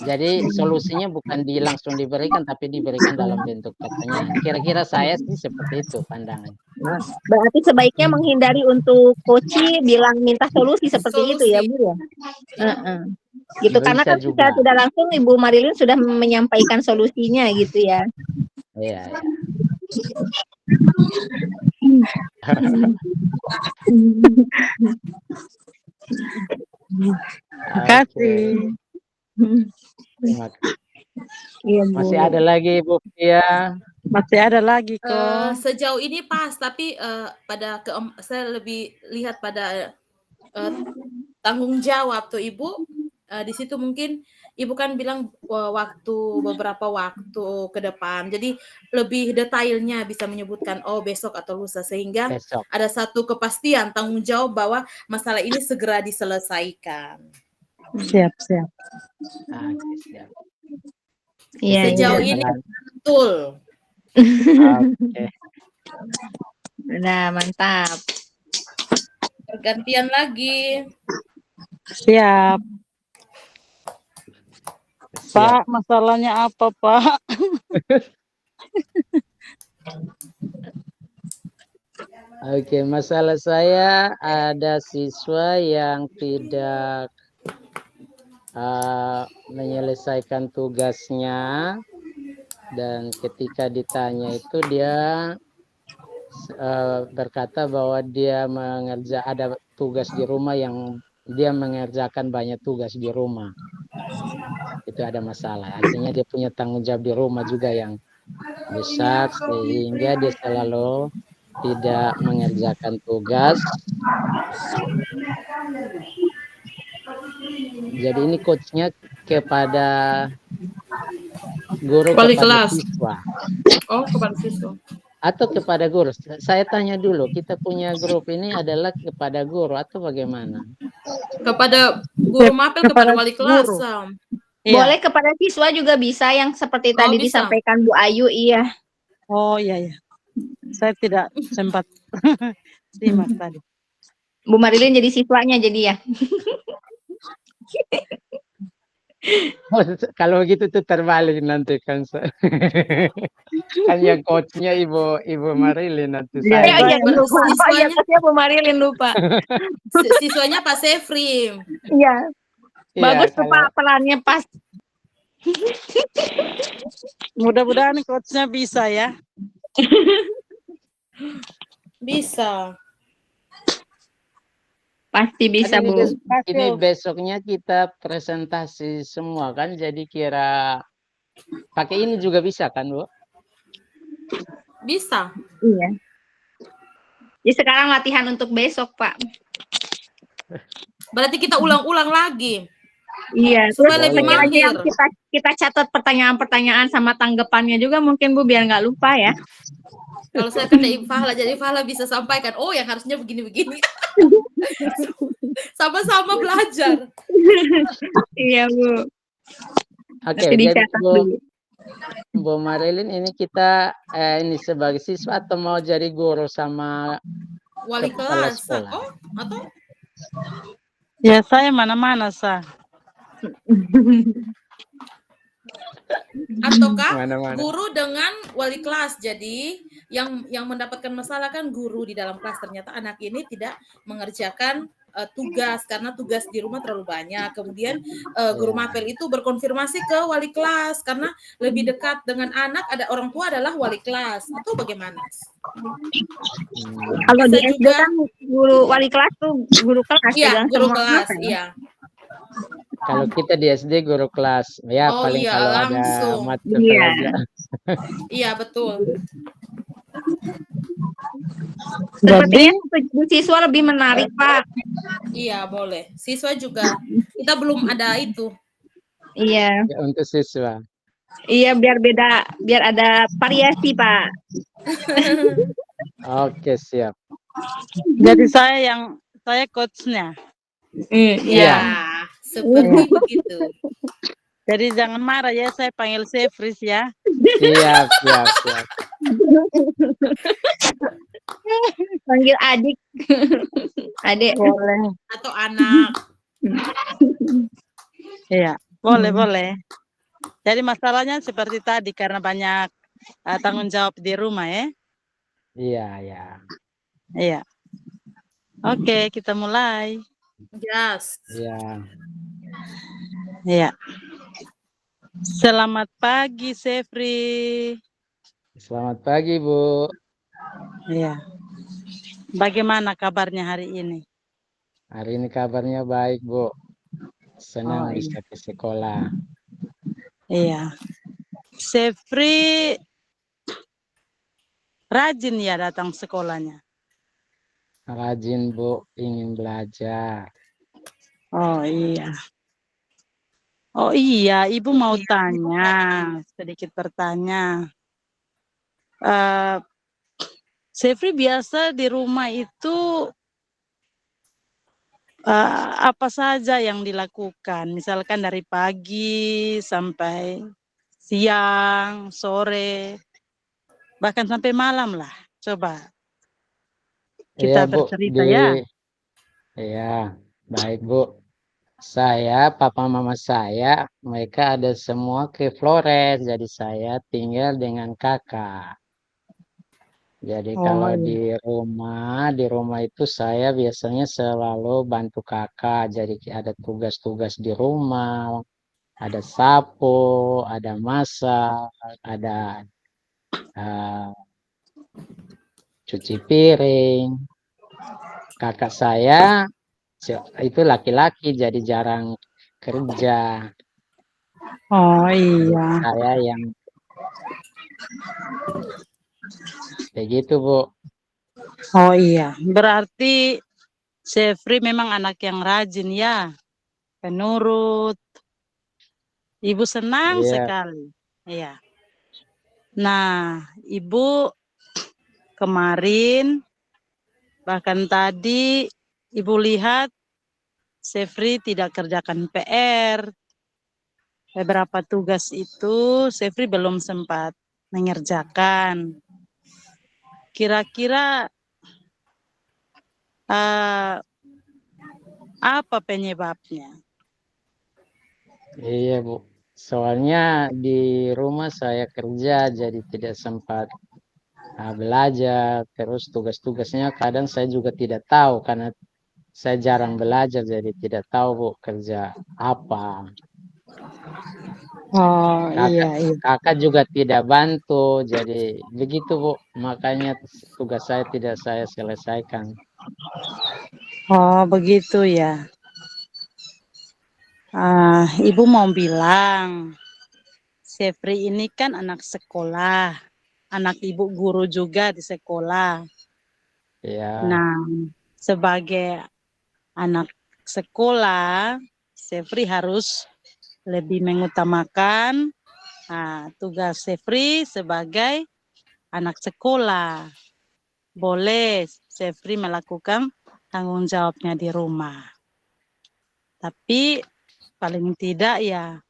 Jadi solusinya bukan langsung diberikan, tapi diberikan dalam bentuk pertanyaan. Kira-kira saya sih seperti itu pandangan. Berarti sebaiknya menghindari untuk coach minta solusi seperti itu ya Bu ya. Gitu Bisa karena kan juga. secara tidak langsung Ibu Marilyn sudah menyampaikan solusinya gitu ya. Iya. Terima kasih. Terima kasih. Iya, Bu. Masih ada lagi Bu Fia? Masih ada lagi kok. Sejauh ini pas, tapi saya lebih lihat pada tanggung jawab tuh Ibu. Di situ mungkin Ibu kan bilang beberapa waktu ke depan. Jadi lebih detailnya bisa menyebutkan besok atau lusa sehingga Besok. ada satu kepastian tanggung jawab bahwa masalah ini segera diselesaikan. Siap. Siap. Iya, Sejauh ini betul. Oke. Nah, mantap. Pergantian lagi. Siap. Siap. Pak, masalahnya apa, Pak? Oke, masalah saya ada siswa yang tidak menyelesaikan tugasnya, dan ketika ditanya itu dia berkata bahwa dia ada tugas di rumah yang dia mengerjakan banyak tugas di rumah. Itu ada masalah. Artinya dia punya tanggung jawab di rumah juga yang besar, sehingga dia selalu tidak mengerjakan tugas. Jadi ini coachnya kepada guru, Wali kepada kelas. siswa. Oh, kepada siswa. Atau kepada guru. Saya tanya dulu, kita punya grup ini adalah kepada guru atau bagaimana? Kepada guru mapel, kepada wali kelas. Guru. Iya. Boleh kepada siswa juga bisa, yang seperti tadi bisa. disampaikan Bu Ayu, iya. Oh iya ya. Saya tidak sempat simak tadi. Bu Marilyn jadi siswanya jadi ya. Oh, kalau begitu tuh terbalik nanti kan. Kan yang coachnya Ibu Marilyn nanti saya. Iya, lupa. Siswanya, Iya, Bu Marilyn lupa. Siswanya Pak Sefri. Iya. Bagus tuh Kalau Pak, perannya pas. Mudah-mudahan coachnya bisa ya. Bisa. Pasti bisa, ini, Bu. ini besoknya kita presentasi semua kan, jadi kira pakai ini juga bisa kan, Bu? Bisa. Iya. Jadi sekarang latihan untuk besok, Pak. Berarti kita ulang-ulang lagi. Iya, supaya terus lebih mahir. kita catat pertanyaan-pertanyaan sama tanggapannya juga mungkin Bu, biar nggak lupa ya. Kalau saya kan dari Fahla, jadi Fahla bisa sampaikan, oh yang harusnya begini-begini. Sama-sama belajar. Iya, Bu. Oke, jadi Bu Marilyn, ini kita ini sebagai siswa atau mau jadi guru sama wali kelas? Sekolah? Oh, atau? Ya saya mana-mana sah. Ataukah Mana-mana. guru dengan wali kelas? Jadi yang mendapatkan masalah kan guru di dalam kelas, ternyata anak ini tidak mengerjakan tugas karena tugas di rumah terlalu banyak. Kemudian guru mapel itu berkonfirmasi ke wali kelas karena lebih dekat dengan anak, ada orang tua adalah wali kelas, atau bagaimana? Kalau di SD kan guru wali kelas tuh guru kelas. Iya, guru kelas, iya. Kalau kita di SD guru kelas, ya paling iya, kalau langsung. ada mata Iya. pelajaran. Iya, betul. Sepertinya untuk siswa lebih menarik, Pak. Iya, boleh. Siswa juga. Kita belum ada itu. Iya. Ya, untuk siswa. Iya, biar beda, biar ada variasi, Pak. Oke, siap. Jadi saya coachnya. Iya, seperti begitu. Jadi jangan marah ya, saya panggil Sefris ya. Siap. Panggil adik. Adik. Boleh. Atau anak. Iya, boleh. Jadi masalahnya seperti tadi karena banyak tanggung jawab di rumah ya. Iya. Oke, kita mulai. Yes. Iya. Selamat pagi, Sefri. Selamat pagi, Bu. Iya. Bagaimana kabarnya hari ini? Hari ini kabarnya baik, Bu. Senang iya. bisa ke sekolah. Iya. Sefri rajin ya datang sekolahnya. Rajin, Bu, ingin belajar. Oh iya, Ibu mau tanya, sedikit bertanya. Sefri biasa di rumah itu apa saja yang dilakukan? Misalkan dari pagi sampai siang, sore, bahkan sampai malam lah. Coba kita Iya, Bu, bercerita ya. Iya, baik Bu. Saya, papa mama saya, mereka ada semua ke Flores, jadi saya tinggal dengan kakak. Jadi Oh kalau iya. di rumah itu saya biasanya selalu bantu kakak. Jadi ada tugas-tugas di rumah, ada sapu, ada masak, ada eh, cuci piring. Kakak saya itu laki-laki, jadi jarang kerja. Oh Jadi iya. saya yang kayak gitu, Bu. Oh iya. Berarti Sefri memang anak yang rajin ya, penurut. Ibu senang Iya, sekali. Iya. Nah, Ibu kemarin bahkan tadi Ibu lihat Sefri tidak kerjakan PR. Beberapa tugas itu Sefri belum sempat mengerjakan. Kira-kira apa penyebabnya? iya, Bu. Soalnya di rumah saya kerja, jadi tidak sempat belajar. Terus tugas-tugasnya kadang saya juga tidak tahu karena saya jarang belajar, jadi tidak tahu, Bu, kerja apa. Oh iya, Kakak iya. kakak juga tidak bantu, jadi begitu, Bu. Makanya tugas saya tidak saya selesaikan. Oh begitu ya. Ibu mau bilang, Sefri ini kan anak sekolah, anak ibu guru juga di sekolah. Ya, Nah, sebagai anak sekolah, Sefri harus lebih mengutamakan tugas Sefri sebagai anak sekolah. Boleh Sefri melakukan tanggung jawabnya di rumah. Tapi paling tidak ya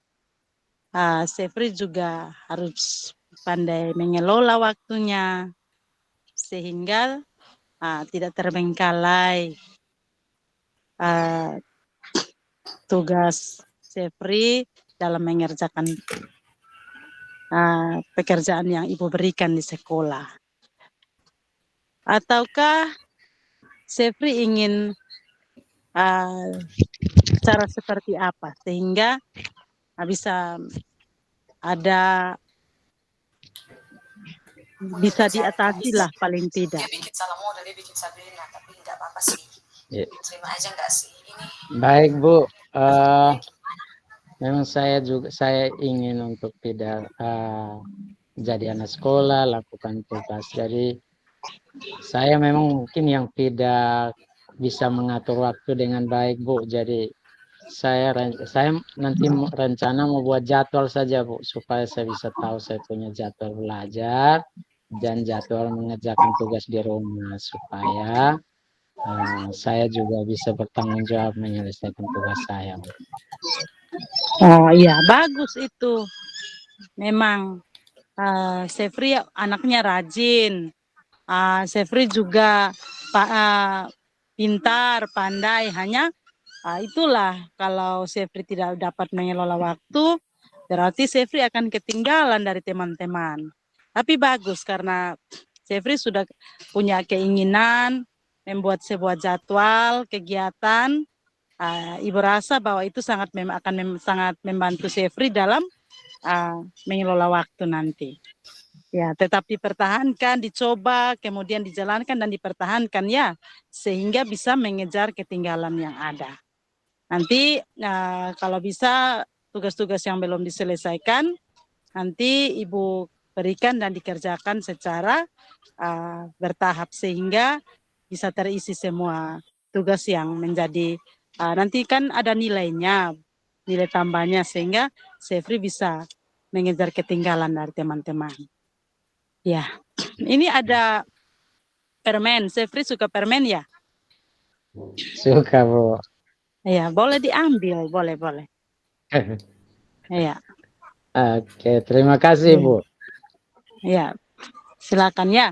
Sefri juga harus pandai mengelola waktunya sehingga tidak terbengkalai tugas Sefri dalam mengerjakan pekerjaan yang ibu berikan di sekolah. Ataukah Sefri ingin cara seperti apa sehingga bisa ada bisa diatasi lah paling tidak. Dia bikin salah modal, dia bikin Sabrina, tapi tidak apa-apa sih. ya. Terima aja nggak sih ini. Baik, Bu. Memang saya ingin untuk tidak jadi anak sekolah, lakukan tugas. Jadi saya memang mungkin yang tidak bisa mengatur waktu dengan baik, Bu. Jadi saya nanti rencana mau buat jadwal saja, Bu, supaya saya bisa tahu saya punya jadwal belajar dan jadwal mengerjakan tugas di rumah supaya saya juga bisa bertanggung jawab menyelesaikan tugas saya, Bu. Oh iya, bagus itu. Memang Sefri anaknya rajin. Sefri juga pintar, pandai. Hanya itulah kalau Sefri tidak dapat mengelola waktu, berarti Sefri akan ketinggalan dari teman-teman. Tapi bagus karena Sefri sudah punya keinginan membuat sebuah jadwal kegiatan. Ibu rasa bahwa itu sangat sangat membantu Sefri dalam mengelola waktu nanti. Ya, tetap dipertahankan, dicoba, kemudian dijalankan dan dipertahankan ya, sehingga bisa mengejar ketinggalan yang ada. Nanti kalau bisa tugas-tugas yang belum diselesaikan, nanti Ibu berikan dan dikerjakan secara bertahap sehingga bisa terisi semua tugas yang menjadi nanti kan ada nilainya, nilai tambahnya sehingga Sefri bisa mengejar ketinggalan dari teman-teman. Ya, ini ada permen. Sefri suka permen ya? Suka, Bu. Ya, boleh diambil, boleh. Ya. Oke, terima kasih, Bu. Ya, silakan ya.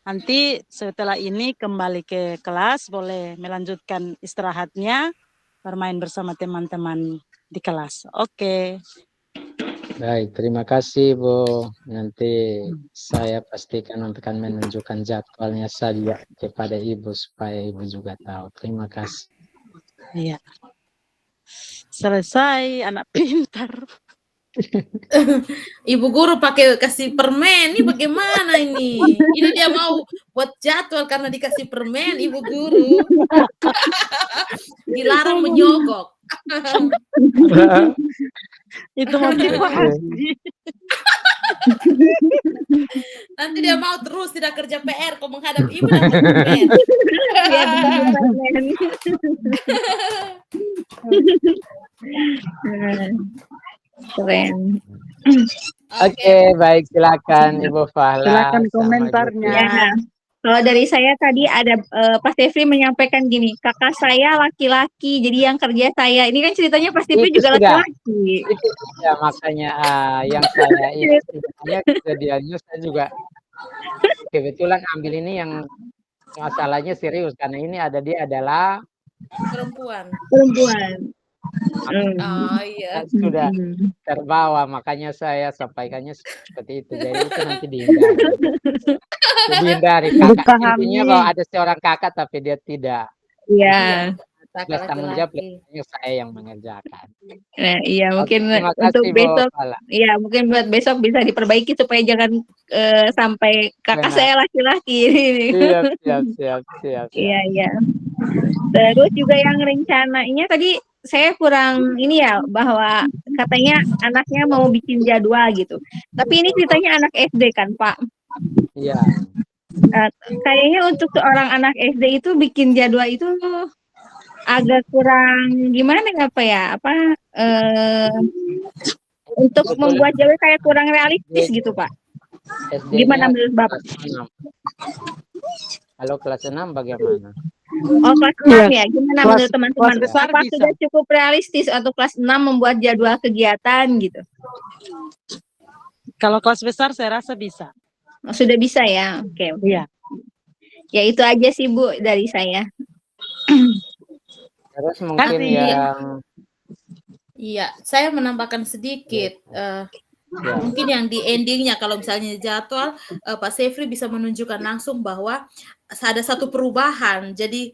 Nanti setelah ini kembali ke kelas, boleh melanjutkan istirahatnya, bermain bersama teman-teman di kelas. Oke. Baik, terima kasih Bu. Nanti saya pastikan akan menunjukkan jadwalnya saja kepada Ibu supaya Ibu juga tahu. Terima kasih. Iya. Selesai, anak pintar. Ibu guru pakai kasih permen, ini bagaimana ini? Ini dia mau buat jadwal karena dikasih permen, ibu guru. Dilarang menyogok. Itu motivasi. Nanti dia mau terus tidak kerja PR, kok menghadap ibu dapat permen. Ya, permen. Keren. Oke, baik, silakan Ibu Fahla. Silakan sama komentarnya. Ibu. Ya. Kalau dari saya tadi ada Pak Sefri menyampaikan gini, kakak saya laki-laki, jadi yang kerja saya. Ini kan ceritanya Pak Sefri Itu juga sudah. laki-laki. Itu ya makanya yang saya ini sebenarnya kejadiannya saya juga kebetulan ambil ini yang masalahnya serius karena ini dia adalah Perempuan. Oh iya. sudah terbawa, makanya saya sampaikannya seperti itu. Jadi itu nanti dihindari. Kakak intinya bahwa ada seorang kakak tapi dia tidak Iya. Kakak tanggung jawab, laki-laki. saya yang mengerjakan. Nah, iya mungkin Terima untuk kasih, Bu besok, Fahla. iya mungkin buat besok bisa diperbaiki supaya jangan sampai kakak Benar. saya laki-laki. Siap. Iya, iya. Terus juga yang rencananya tadi saya kurang ini ya, bahwa katanya anaknya mau bikin jadwal gitu. Tapi ini ceritanya anak SD kan, Pak? Iya. Kayaknya untuk seorang anak SD itu bikin jadwal itu agak kurang gimana ya, Pak ya? Untuk Betul. membuat jadwal kayak kurang realistis gitu, Pak. SD-nya Gimana menurut Bapak? kelas 6. Kalau kelas 6 bagaimana? Oh, kelas 6 ya. Gimana menurut teman-teman? kelas besar Apa bisa. sudah cukup realistis untuk kelas 6 membuat jadwal kegiatan gitu? Kalau kelas besar saya rasa bisa. Oh, sudah bisa ya. Oke. Iya. Ya itu aja sih Bu dari saya. Terus mungkin yang Iya, saya menambahkan sedikit. Mungkin yang di endingnya kalau misalnya jadwal Pak Sefri bisa menunjukkan langsung bahwa ada satu perubahan. Jadi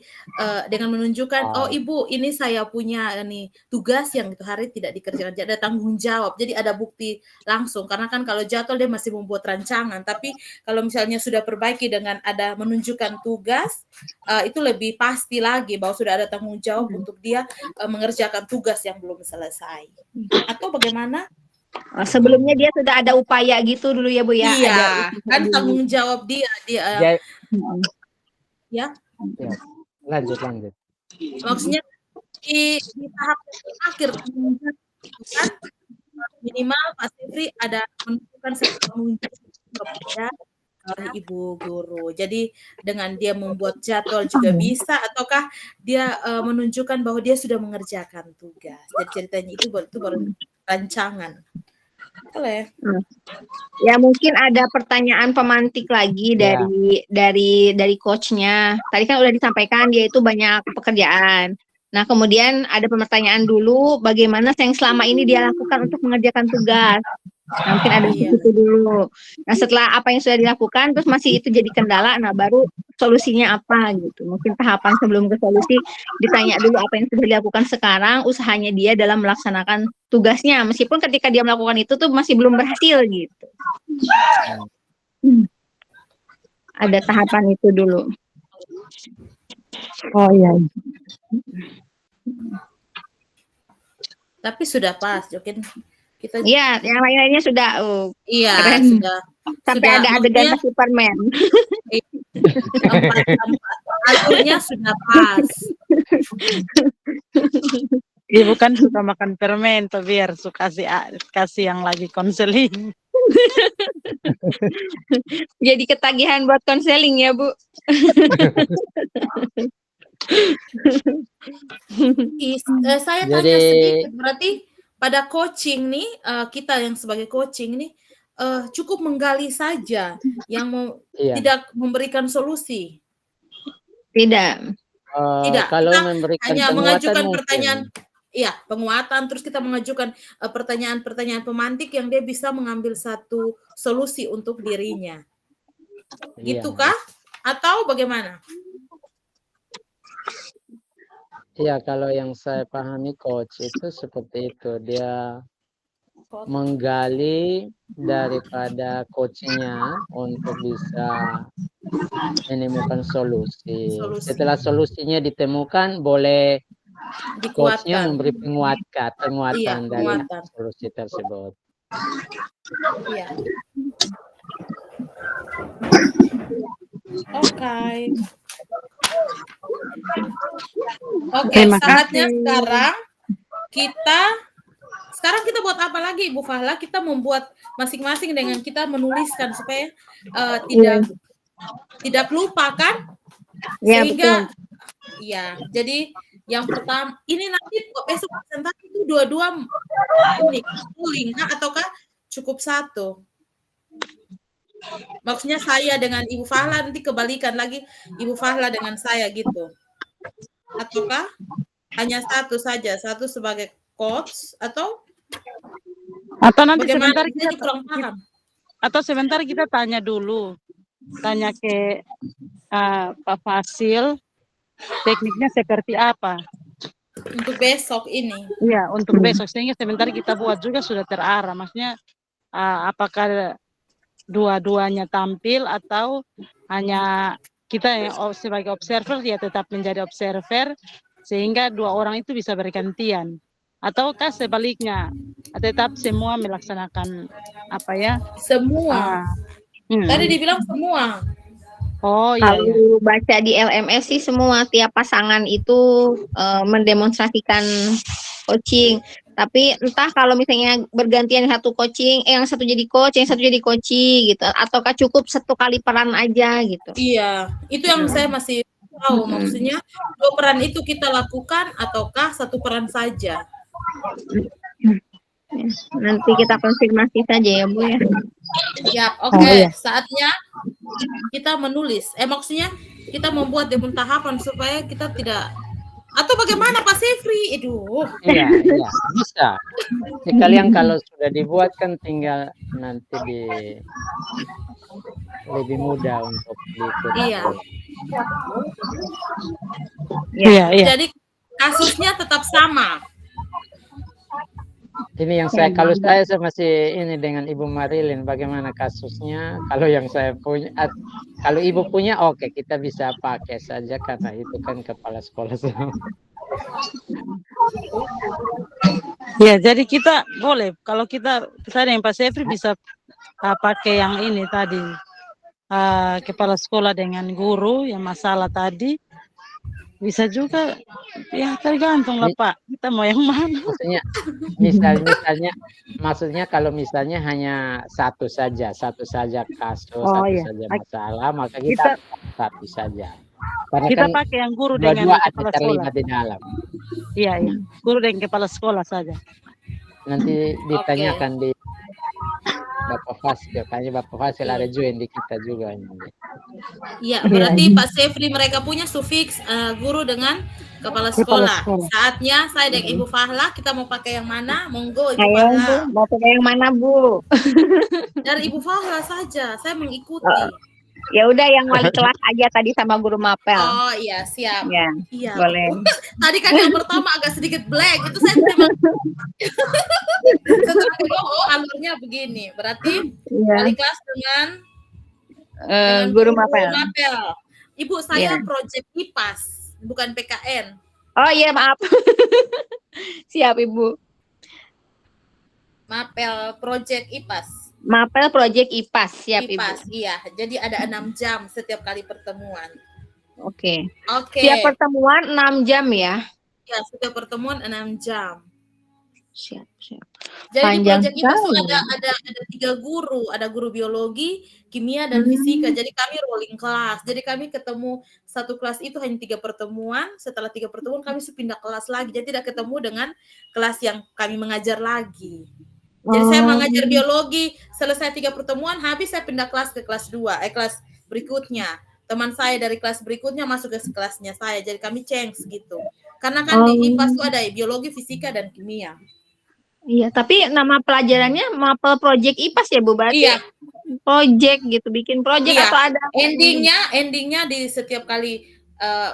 dengan menunjukkan oh Ibu ini saya punya nih tugas yang itu hari tidak dikerjakan, jadi ada tanggung jawab. Jadi ada bukti langsung karena kan kalau jadwal dia masih membuat rancangan, tapi kalau misalnya sudah perbaiki dengan ada menunjukkan tugas itu lebih pasti lagi bahwa sudah ada tanggung jawab untuk dia mengerjakan tugas yang belum selesai. Atau bagaimana? Sebelumnya dia sudah ada upaya gitu dulu ya Bu ya. Iya, Ada kan tanggung jawab dia ya. Lanjut. Maksudnya di tahap akhir kan minimal Pak Sefri ada menunjukkan tanggung jawab kepada Ibu guru. Jadi dengan dia membuat jadwal juga bisa, ataukah dia menunjukkan bahwa dia sudah mengerjakan tugas. Jadi ceritanya itu baru rancangan. Boleh. Ya mungkin ada pertanyaan pemantik lagi dari coachnya. Tadi kan udah disampaikan dia itu banyak pekerjaan. Nah kemudian ada pertanyaan dulu bagaimana yang selama ini dia lakukan untuk mengerjakan tugas. Nah, mungkin ada di situ dulu. Nah setelah apa yang sudah dilakukan terus masih itu jadi kendala, nah baru solusinya apa gitu. Mungkin tahapan sebelum ke solusi ditanya dulu apa yang sudah dilakukan sekarang, usahanya dia dalam melaksanakan tugasnya. Meskipun ketika dia melakukan itu tuh masih belum berhasil gitu. Ada tahapan itu dulu. Oh iya. Tapi sudah pas, Jokin. Iya, yang lain-lainnya sudah iya, keren. sudah. Sampai ada adegan kasih permen. Alurnya sudah pas. Ibu kan suka makan permen tuh biar suka kasih yang lagi konseling. Jadi ketagihan buat konseling ya, Bu. Saya tanya sedikit, berarti pada coaching nih, kita yang sebagai coaching nih, cukup menggali saja yang Iya. tidak memberikan solusi. Tidak. Tidak, Kalau kita memberikan hanya penguatan mengajukan mungkin. pertanyaan, iya, penguatan, terus kita mengajukan pertanyaan-pertanyaan pemantik yang dia bisa mengambil satu solusi untuk dirinya. Iya. Gitukah? Atau bagaimana? Iya, kalau yang saya pahami coach itu seperti itu. Dia menggali daripada coachnya untuk bisa menemukan solusi. Setelah solusinya ditemukan, boleh coachnya Dikuatkan. memberi penguatan Iya, dari penguatan. solusi tersebut. Iya. Oke. Oke, Terima saatnya kasih. sekarang kita buat apa lagi, Ibu Fahla? Kita membuat masing-masing dengan kita menuliskan supaya tidak lupa kan? Ya, Sehingga betul. ya, jadi yang pertama ini nanti besok presentasi itu dua-dua ini pooling ataukah cukup satu? Maksudnya saya dengan Ibu Fahla nanti kebalikan lagi Ibu Fahla dengan saya gitu. Ataukah hanya satu saja, satu sebagai coach atau nanti bagaimana? sebentar Saya kurang paham. atau sebentar kita tanya dulu, tanya ke Pak Fasil tekniknya seperti apa Untuk besok ini. Iya, untuk besok, sehingga sebentar kita buat juga sudah terarah. Maksudnya apakah dua-duanya tampil atau hanya kita yang sebagai observer ya tetap menjadi observer, sehingga dua orang itu bisa bergantian, ataukah sebaliknya tetap semua melaksanakan Semua. Tadi dibilang semua. Oh iya, Kalau baca di LMS sih semua tiap pasangan itu mendemonstrasikan coaching. Tapi entah kalau misalnya bergantian satu coaching, yang satu jadi coach, yang satu jadi coaching gitu, ataukah cukup satu kali peran aja gitu. Iya, itu yang saya masih tahu. Maksudnya dua peran itu kita lakukan ataukah satu peran saja? Nanti kita konfirmasi saja ya Bu ya. Ya, oke. Saatnya kita menulis. Maksudnya kita membuat demo tahapan supaya kita tidak. Atau bagaimana Pak Sefri? Iya, bisa. Sekalian kalau sudah dibuat kan tinggal nanti lebih mudah untuk diikuti. Iya. Jadi kasusnya tetap sama. Ini yang kalau saya masih ini dengan Ibu Marilyn, bagaimana kasusnya? Kalau yang saya punya, kalau Ibu punya, oke, kita bisa pakai saja karena itu kan kepala sekolah semua. Ya, jadi kita boleh kalau kita dengan Pak Sefri bisa pakai yang ini tadi, kepala sekolah dengan guru yang masalah tadi. Bisa juga, ya tergantung lah Pak, kita mau yang mana. Maksudnya kalau misalnya hanya satu saja kasus, satu saja masalah, maka kita satu saja. Karena kita kan pakai yang guru dengan kepala sekolah di dalam. Iya, guru dengan kepala sekolah saja. Nanti ditanyakan di Bapak Fasil, kayaknya Bapak Fasil ada join di kita juga. Iya, berarti Pak Sefri mereka punya sufiks guru dengan kepala sekolah. Saatnya saya dan Ibu Fahla, kita mau pakai yang mana? Monggo Ibu Fahla. Mau pakai yang mana Bu? Dari Ibu Fahla saja, saya mengikuti. Ya udah yang wali kelas aja tadi sama guru mapel. Oh iya, siap. Iya. Boleh. Tadi kan yang pertama agak sedikit blank, itu saya memang alurnya begini. Berarti wali kelas dengan guru mapel. Ibu saya project IPAS, bukan PKN. Oh iya, maaf. Siap Ibu. Mapel project IPAS. Mapel Project IPAS, siap IPAS, Ibu. Iya, jadi ada 6 jam setiap kali pertemuan. Oke. Setiap pertemuan 6 jam ya? Ya, setiap pertemuan 6 jam. Siap. Jadi project IPAS itu ada 3 guru, ada guru biologi, kimia, dan fisika. Jadi kami rolling kelas. Jadi kami ketemu satu kelas itu hanya 3 pertemuan. Setelah 3 pertemuan kami pindah kelas lagi. Jadi tidak ketemu dengan kelas yang kami mengajar lagi. Jadi saya mengajar biologi selesai 3 pertemuan habis, saya pindah kelas ke kelas 2, kelas berikutnya. Teman saya dari kelas berikutnya masuk ke kelasnya saya, jadi kami change gitu. Karena kan di IPA itu ada biologi, fisika, dan kimia. Iya, tapi nama pelajarannya mapel project IPAS ya Bu? Berarti Iya. project gitu, bikin project Iya. atau ada Endingnya di setiap kali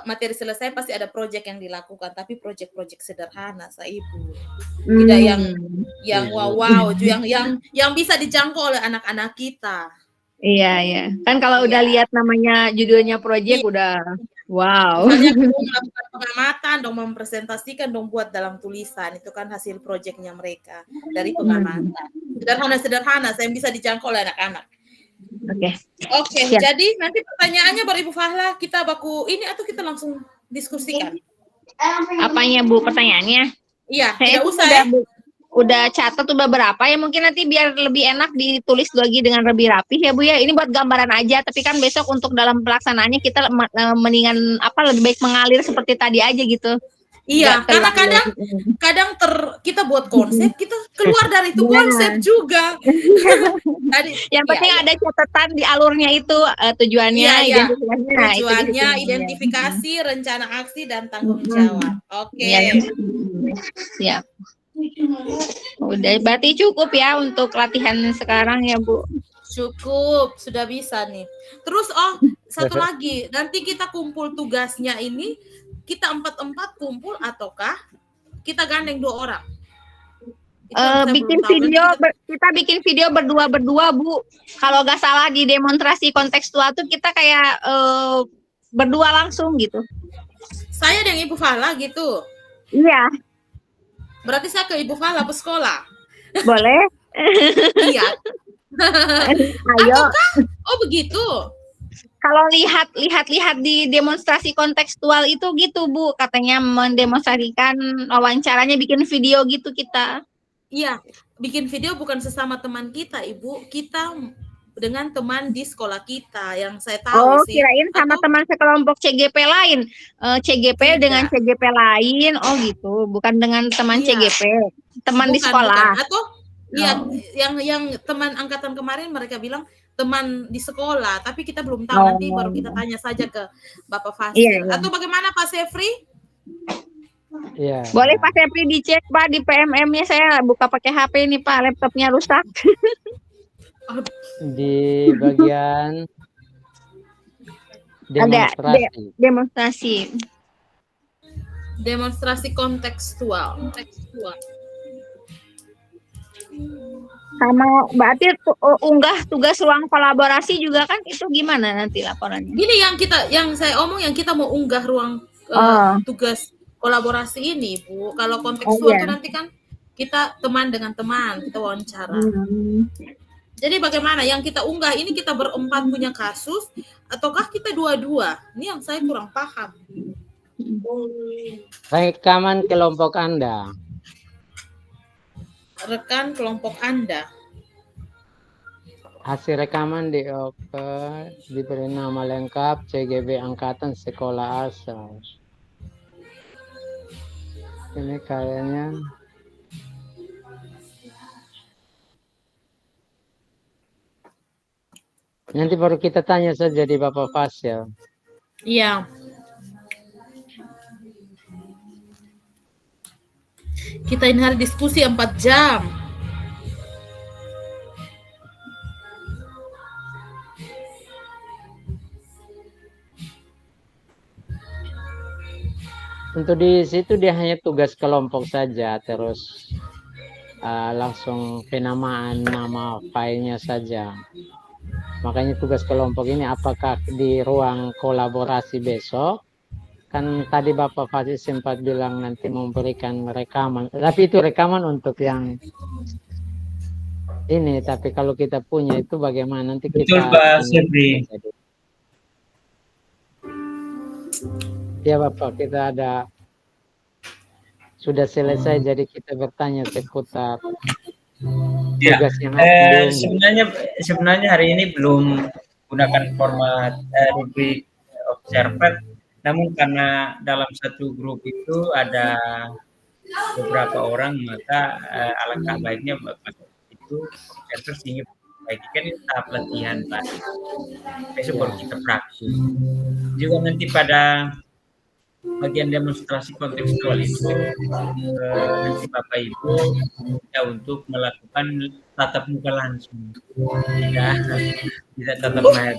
materi selesai pasti ada project yang dilakukan, tapi project sederhana, Ibu. Tidak yang wow, yang bisa dijangkau oleh anak-anak kita. Iya. Kan kalau udah lihat namanya judulnya project udah wow. Misalnya dong melakukan pengamatan, dong mempresentasikan, dong buat dalam tulisan, itu kan hasil projectnya mereka dari pengamatan. Sederhana, saya bisa dijangkau oleh anak-anak. Oke. Jadi nanti pertanyaannya baru Ibu Fahla kita baku ini atau kita langsung diskusikan? Apanya Bu pertanyaannya? Iya, saya tidak usah udah catat tuh beberapa ya, mungkin nanti biar lebih enak ditulis lagi dengan lebih rapih ya Bu ya. Ini buat gambaran aja, tapi kan besok untuk dalam pelaksanaannya kita mendingan lebih baik mengalir seperti tadi aja gitu. Iya, karena kadang kita buat konsep, kita keluar dari itu konsep juga. Yang penting ada catatan di alurnya itu, tujuannya, identifikasi, rencana aksi, dan tanggung jawab. Oke. Siap. Udah, berarti cukup ya untuk latihan sekarang ya Bu? Cukup, sudah bisa nih. Terus satu lagi, nanti kita kumpul tugasnya ini, kita 4-4 kumpul ataukah kita gandeng 2 orang? Kita bikin video berdua Bu. Kalau nggak salah di demonstrasi kontekstual tuh kita kayak berdua langsung gitu. Saya dan Ibu Fahla gitu? Iya. Berarti saya ke Ibu Fahla ke sekolah? Boleh. Iya. Ayo. Ataukah? Oh begitu. Kalau lihat di demonstrasi kontekstual itu gitu Bu, katanya mendemonstrasikan wawancaranya, bikin video gitu kita. Iya, bikin video bukan sesama teman kita Ibu, kita dengan teman di sekolah kita yang saya tahu sih. Kirain sama teman sekelompok CGP lain, CGP dengan CGP lain, gitu, bukan dengan teman CGP, teman di sekolah. Atau yang teman angkatan kemarin mereka bilang teman di sekolah, tapi kita belum tahu, nanti baru kita tanya saja ke Bapak Fasil. Atau bagaimana Pak Sefri? Iya. Boleh Pak Sefri dicek Pak di PMM-nya, saya buka pakai HP nih Pak, laptopnya rusak. Di bagian demonstrasi. Demonstrasi kontekstual. Sama berarti unggah tugas ruang kolaborasi juga kan, itu gimana nanti laporannya? Ini yang saya omong, yang kita mau unggah ruang tugas kolaborasi ini Bu. Kalau kontekstual itu nanti kan kita teman dengan teman, kita wawancara. Jadi bagaimana yang kita unggah ini, kita berempat punya kasus ataukah kita dua-dua? Ini yang saya kurang paham. Rekaman kelompok Anda. Rekan kelompok Anda. Hasil rekaman diberi nama lengkap CGB Angkatan Sekolah Asal. Ini kayaknya nanti baru kita tanya saja di Bapak Fasil. Iya. Kita ini hari diskusi 4 jam. Untuk di situ dia hanya tugas kelompok saja, terus langsung penamaan nama filenya saja. Makanya tugas kelompok ini apakah di ruang kolaborasi besok? Kan tadi Bapak Fasil sempat bilang nanti memberikan rekaman, tapi itu rekaman untuk yang ini. Tapi kalau kita punya itu bagaimana nanti kita? Betul Pak Sefri. Ya Bapak, kita sudah selesai, jadi kita bertanya seputar tugas yang sebenarnya hari ini belum gunakan format rubrik observer. Namun karena dalam satu grup itu ada beberapa orang, maka alangkah baiknya itu observer sehingga diperbaiki. Kan ini tahap latihan, Pak. Besok baru kita praktis. Juga nanti pada bagian demonstrasi kontekstual itu nanti Bapak Ibu kita untuk melakukan tatap muka langsung, tidak tatap muka.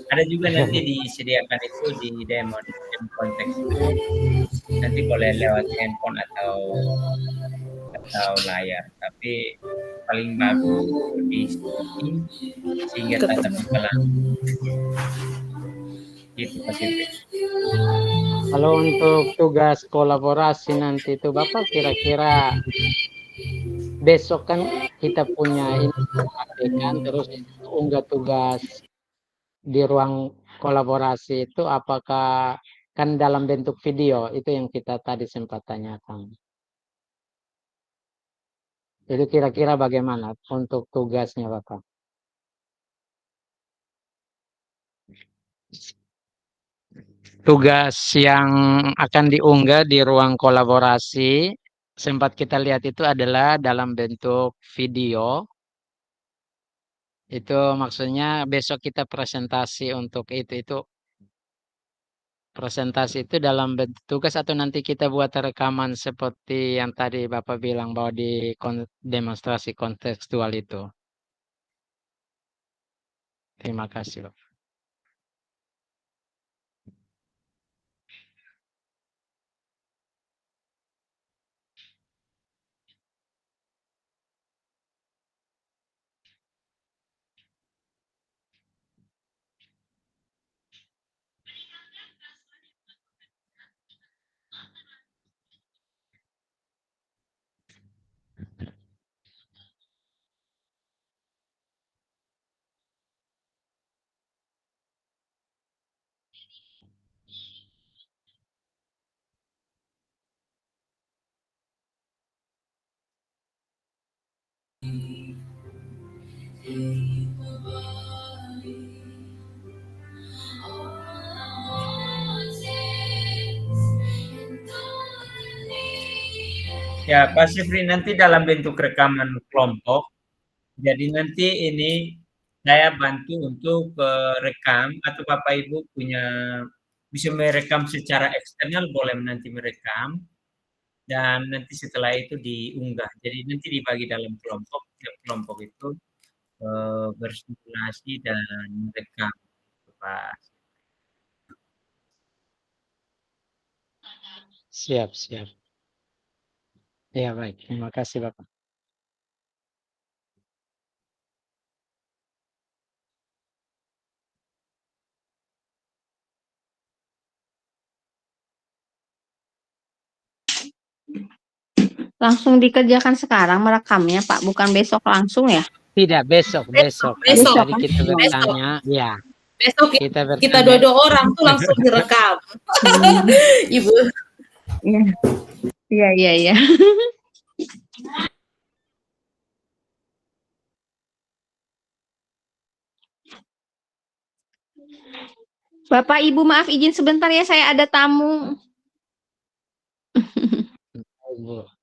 Ada juga nanti disediakan itu di demo konteks itu nanti boleh lewat handphone atau layar, tapi paling bagus di sini sehingga tatap muka langsung. Gitu Pak Sipri. Kalau untuk tugas kolaborasi nanti itu Bapak kira-kira besok kan kita punya ini kan, terus unggah tugas di ruang kolaborasi itu apakah kan dalam bentuk video itu yang kita tadi sempat tanyakan. Itu kira-kira bagaimana untuk tugasnya Bapak? Tugas yang akan diunggah di ruang kolaborasi sempat kita lihat itu adalah dalam bentuk video. Itu maksudnya besok kita presentasi untuk itu presentasi itu dalam bentuk tugas atau nanti kita buat rekaman seperti yang tadi Bapak bilang bahwa di demonstrasi kontekstual itu. Terima kasih, Bapak. Ya, Pak Sifri nanti dalam bentuk rekaman kelompok. Jadi nanti ini saya bantu untuk rekam atau Bapak Ibu punya bisa merekam secara eksternal boleh nanti merekam dan nanti setelah itu diunggah. Jadi nanti dibagi dalam kelompok, tiap kelompok itu bersimulasi dan merekam, Pak. Siap, siap. Ya, baik. Terima kasih, Bapak. Langsung dikerjakan sekarang merekamnya, Pak, bukan besok langsung ya? Tidak, besok. Besok. Tadi kita bertanya, ya. Besok Kita kita bertanya. dua orang tuh langsung direkam. Ibu. Iya, iya, iya. Bapak, Ibu, maaf izin sebentar ya, saya ada tamu. Ibu.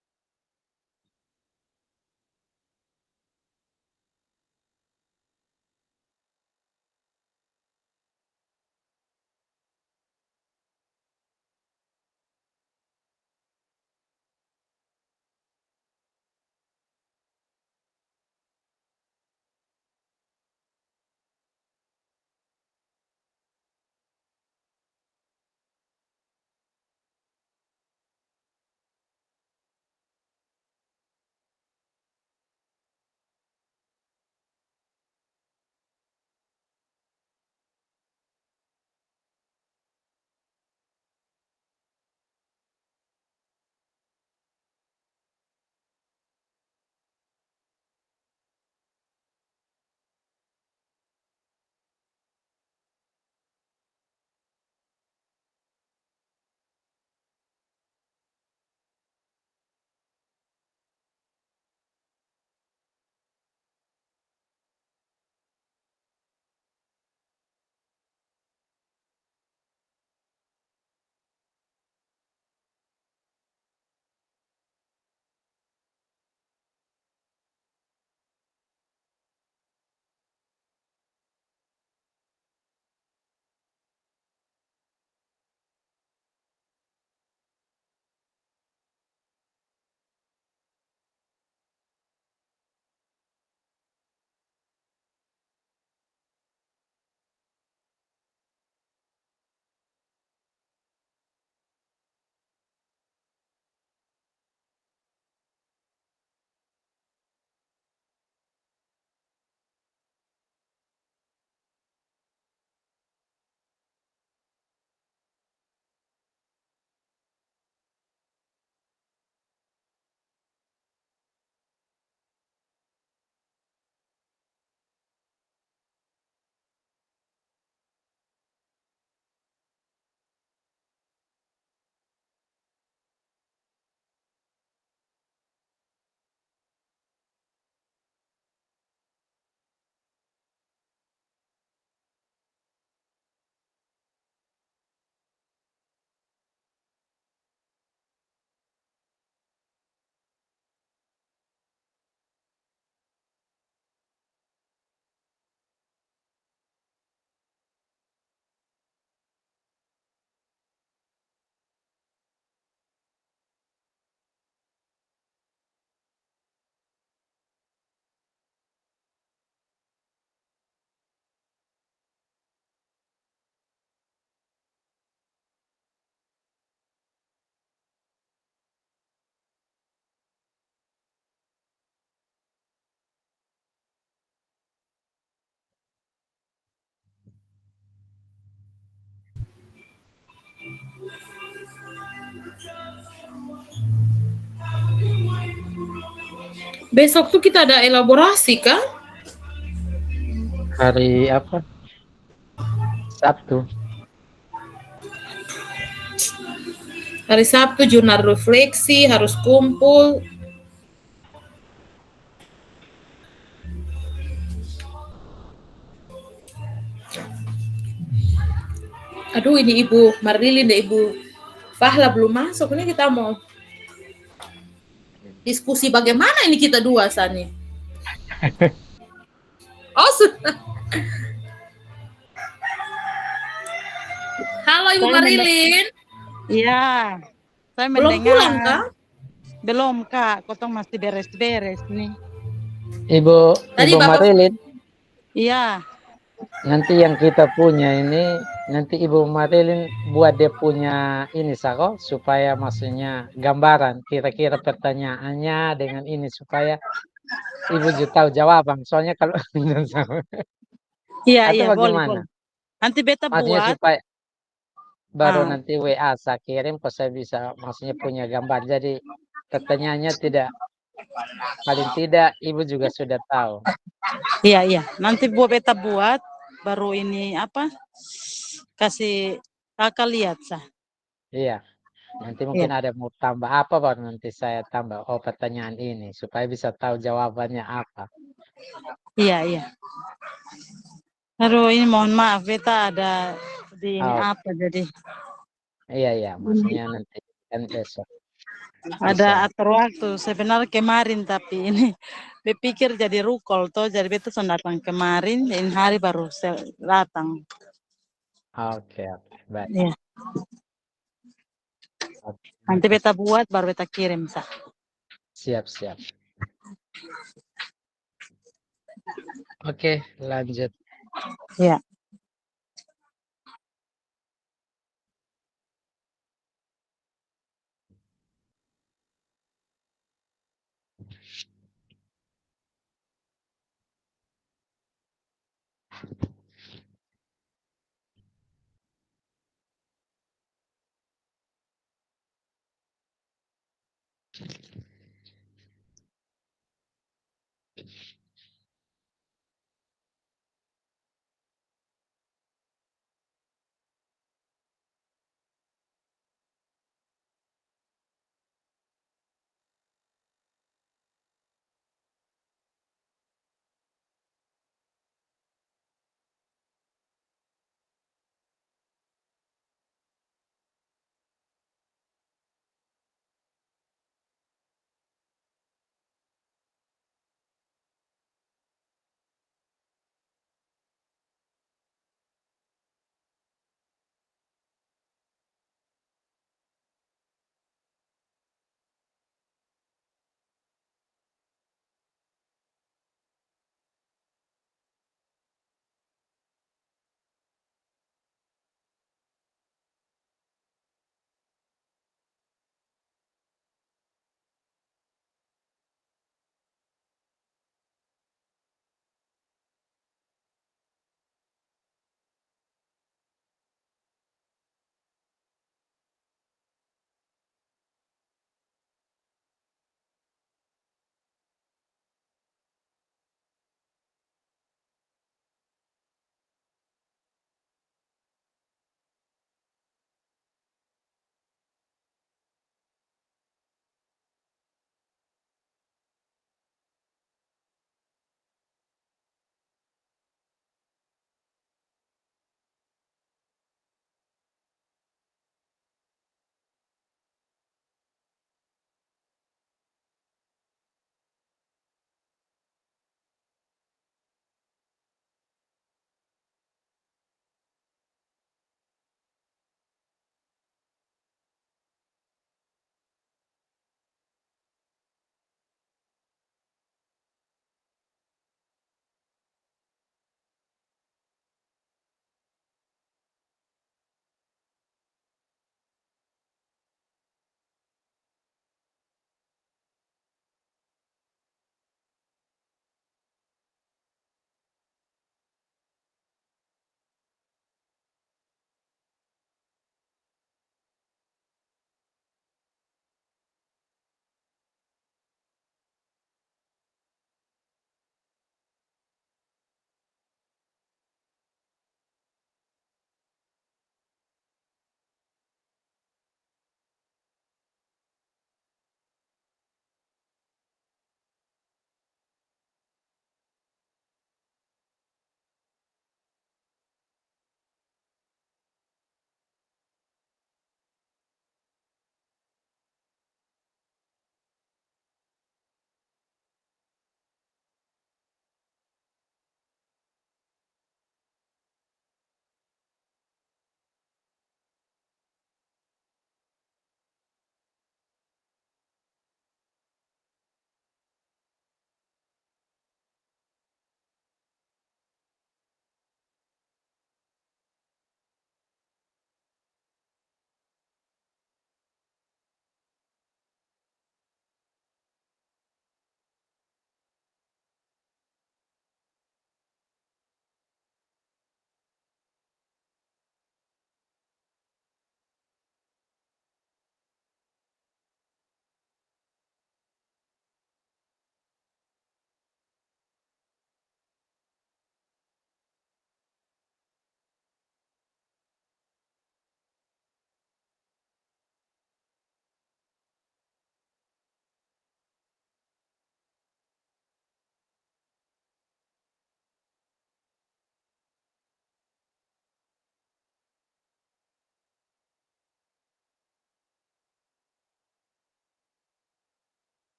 Besok tuh kita ada elaborasi kan? Hari apa? Sabtu. Hari Sabtu jurnal refleksi harus kumpul. Aduh, ini Ibu Marilin dan Ibu Fahla belum masuk. Ini kita mau diskusi bagaimana ini kita dua, Sani. Oh, sudah. Halo Ibu Saya Marilin. Iya, saya Belum mendengar. pulang kah? Belum Kak, kotong masih beres-beres nih. Tadi Ibu Bapak Marilin, Iya, nanti yang kita punya ini, nanti Ibu Marilin buat dia punya ini Sako, supaya maksudnya gambaran, kira-kira pertanyaannya dengan ini, supaya Ibu juga tahu jawaban. Soalnya kalau iya, atau boleh, bagaimana? boleh. Nanti beta Maksudnya buat. supaya baru Ah, nanti WA saya kirim, kok saya bisa maksudnya punya gambar. Jadi pertanyaannya tidak, paling tidak Ibu juga sudah tahu. iya. Nanti beta buat, baru ini apa? Kasih kakak lihat sah. Iya. Nanti Iya, mungkin ada mau tambah apa, baru nanti saya tambah. Oh, pertanyaan ini supaya bisa tahu jawabannya apa. iya. Aduh, ini mohon maaf, beta ada di ini Oh, apa jadi iya, maksudnya nanti kan besok ada bisa. atur waktu. Sebenarnya kemarin tapi ini berpikir jadi rukol toh, jadi beta sudah datang kemarin, ini hari baru datang. Oke, baik. Iya. Oke. Nanti beta buat baru beta kirim sah. Siap. Oke, lanjut. Iya.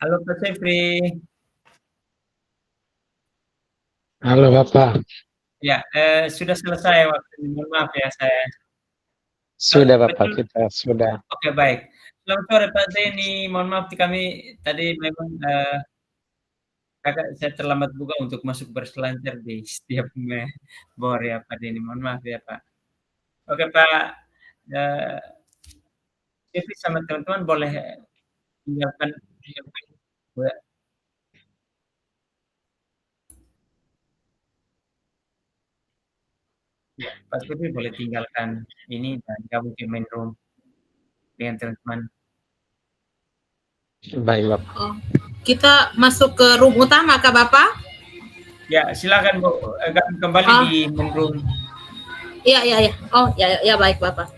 Halo Pak Sefri. Halo Bapak. Ya, sudah selesai waktunya. Mohon maaf ya saya. Sudah Bapak, Betul. kita sudah. Oke, baik. Selamat sore Pak Zeni. Mohon maaf kami tadi memang saya terlambat juga untuk masuk berselancar di setiap bor ya Pak Zeni. Mohon maaf ya Pak. Oke Pak. Sefri sama teman-teman boleh tinggalkan. Ya, Pak Sefri boleh tinggalkan ini dan kamu ke main room dengan teman-teman. Baik Bapak. Oh, kita masuk ke room utama kah Bapak? Ya, silakan Bu, kembali di main room. Iya. Oh, ya baik Bapak.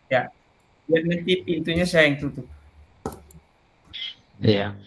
Ya, biar nanti pintunya saya yang tutup. Iya.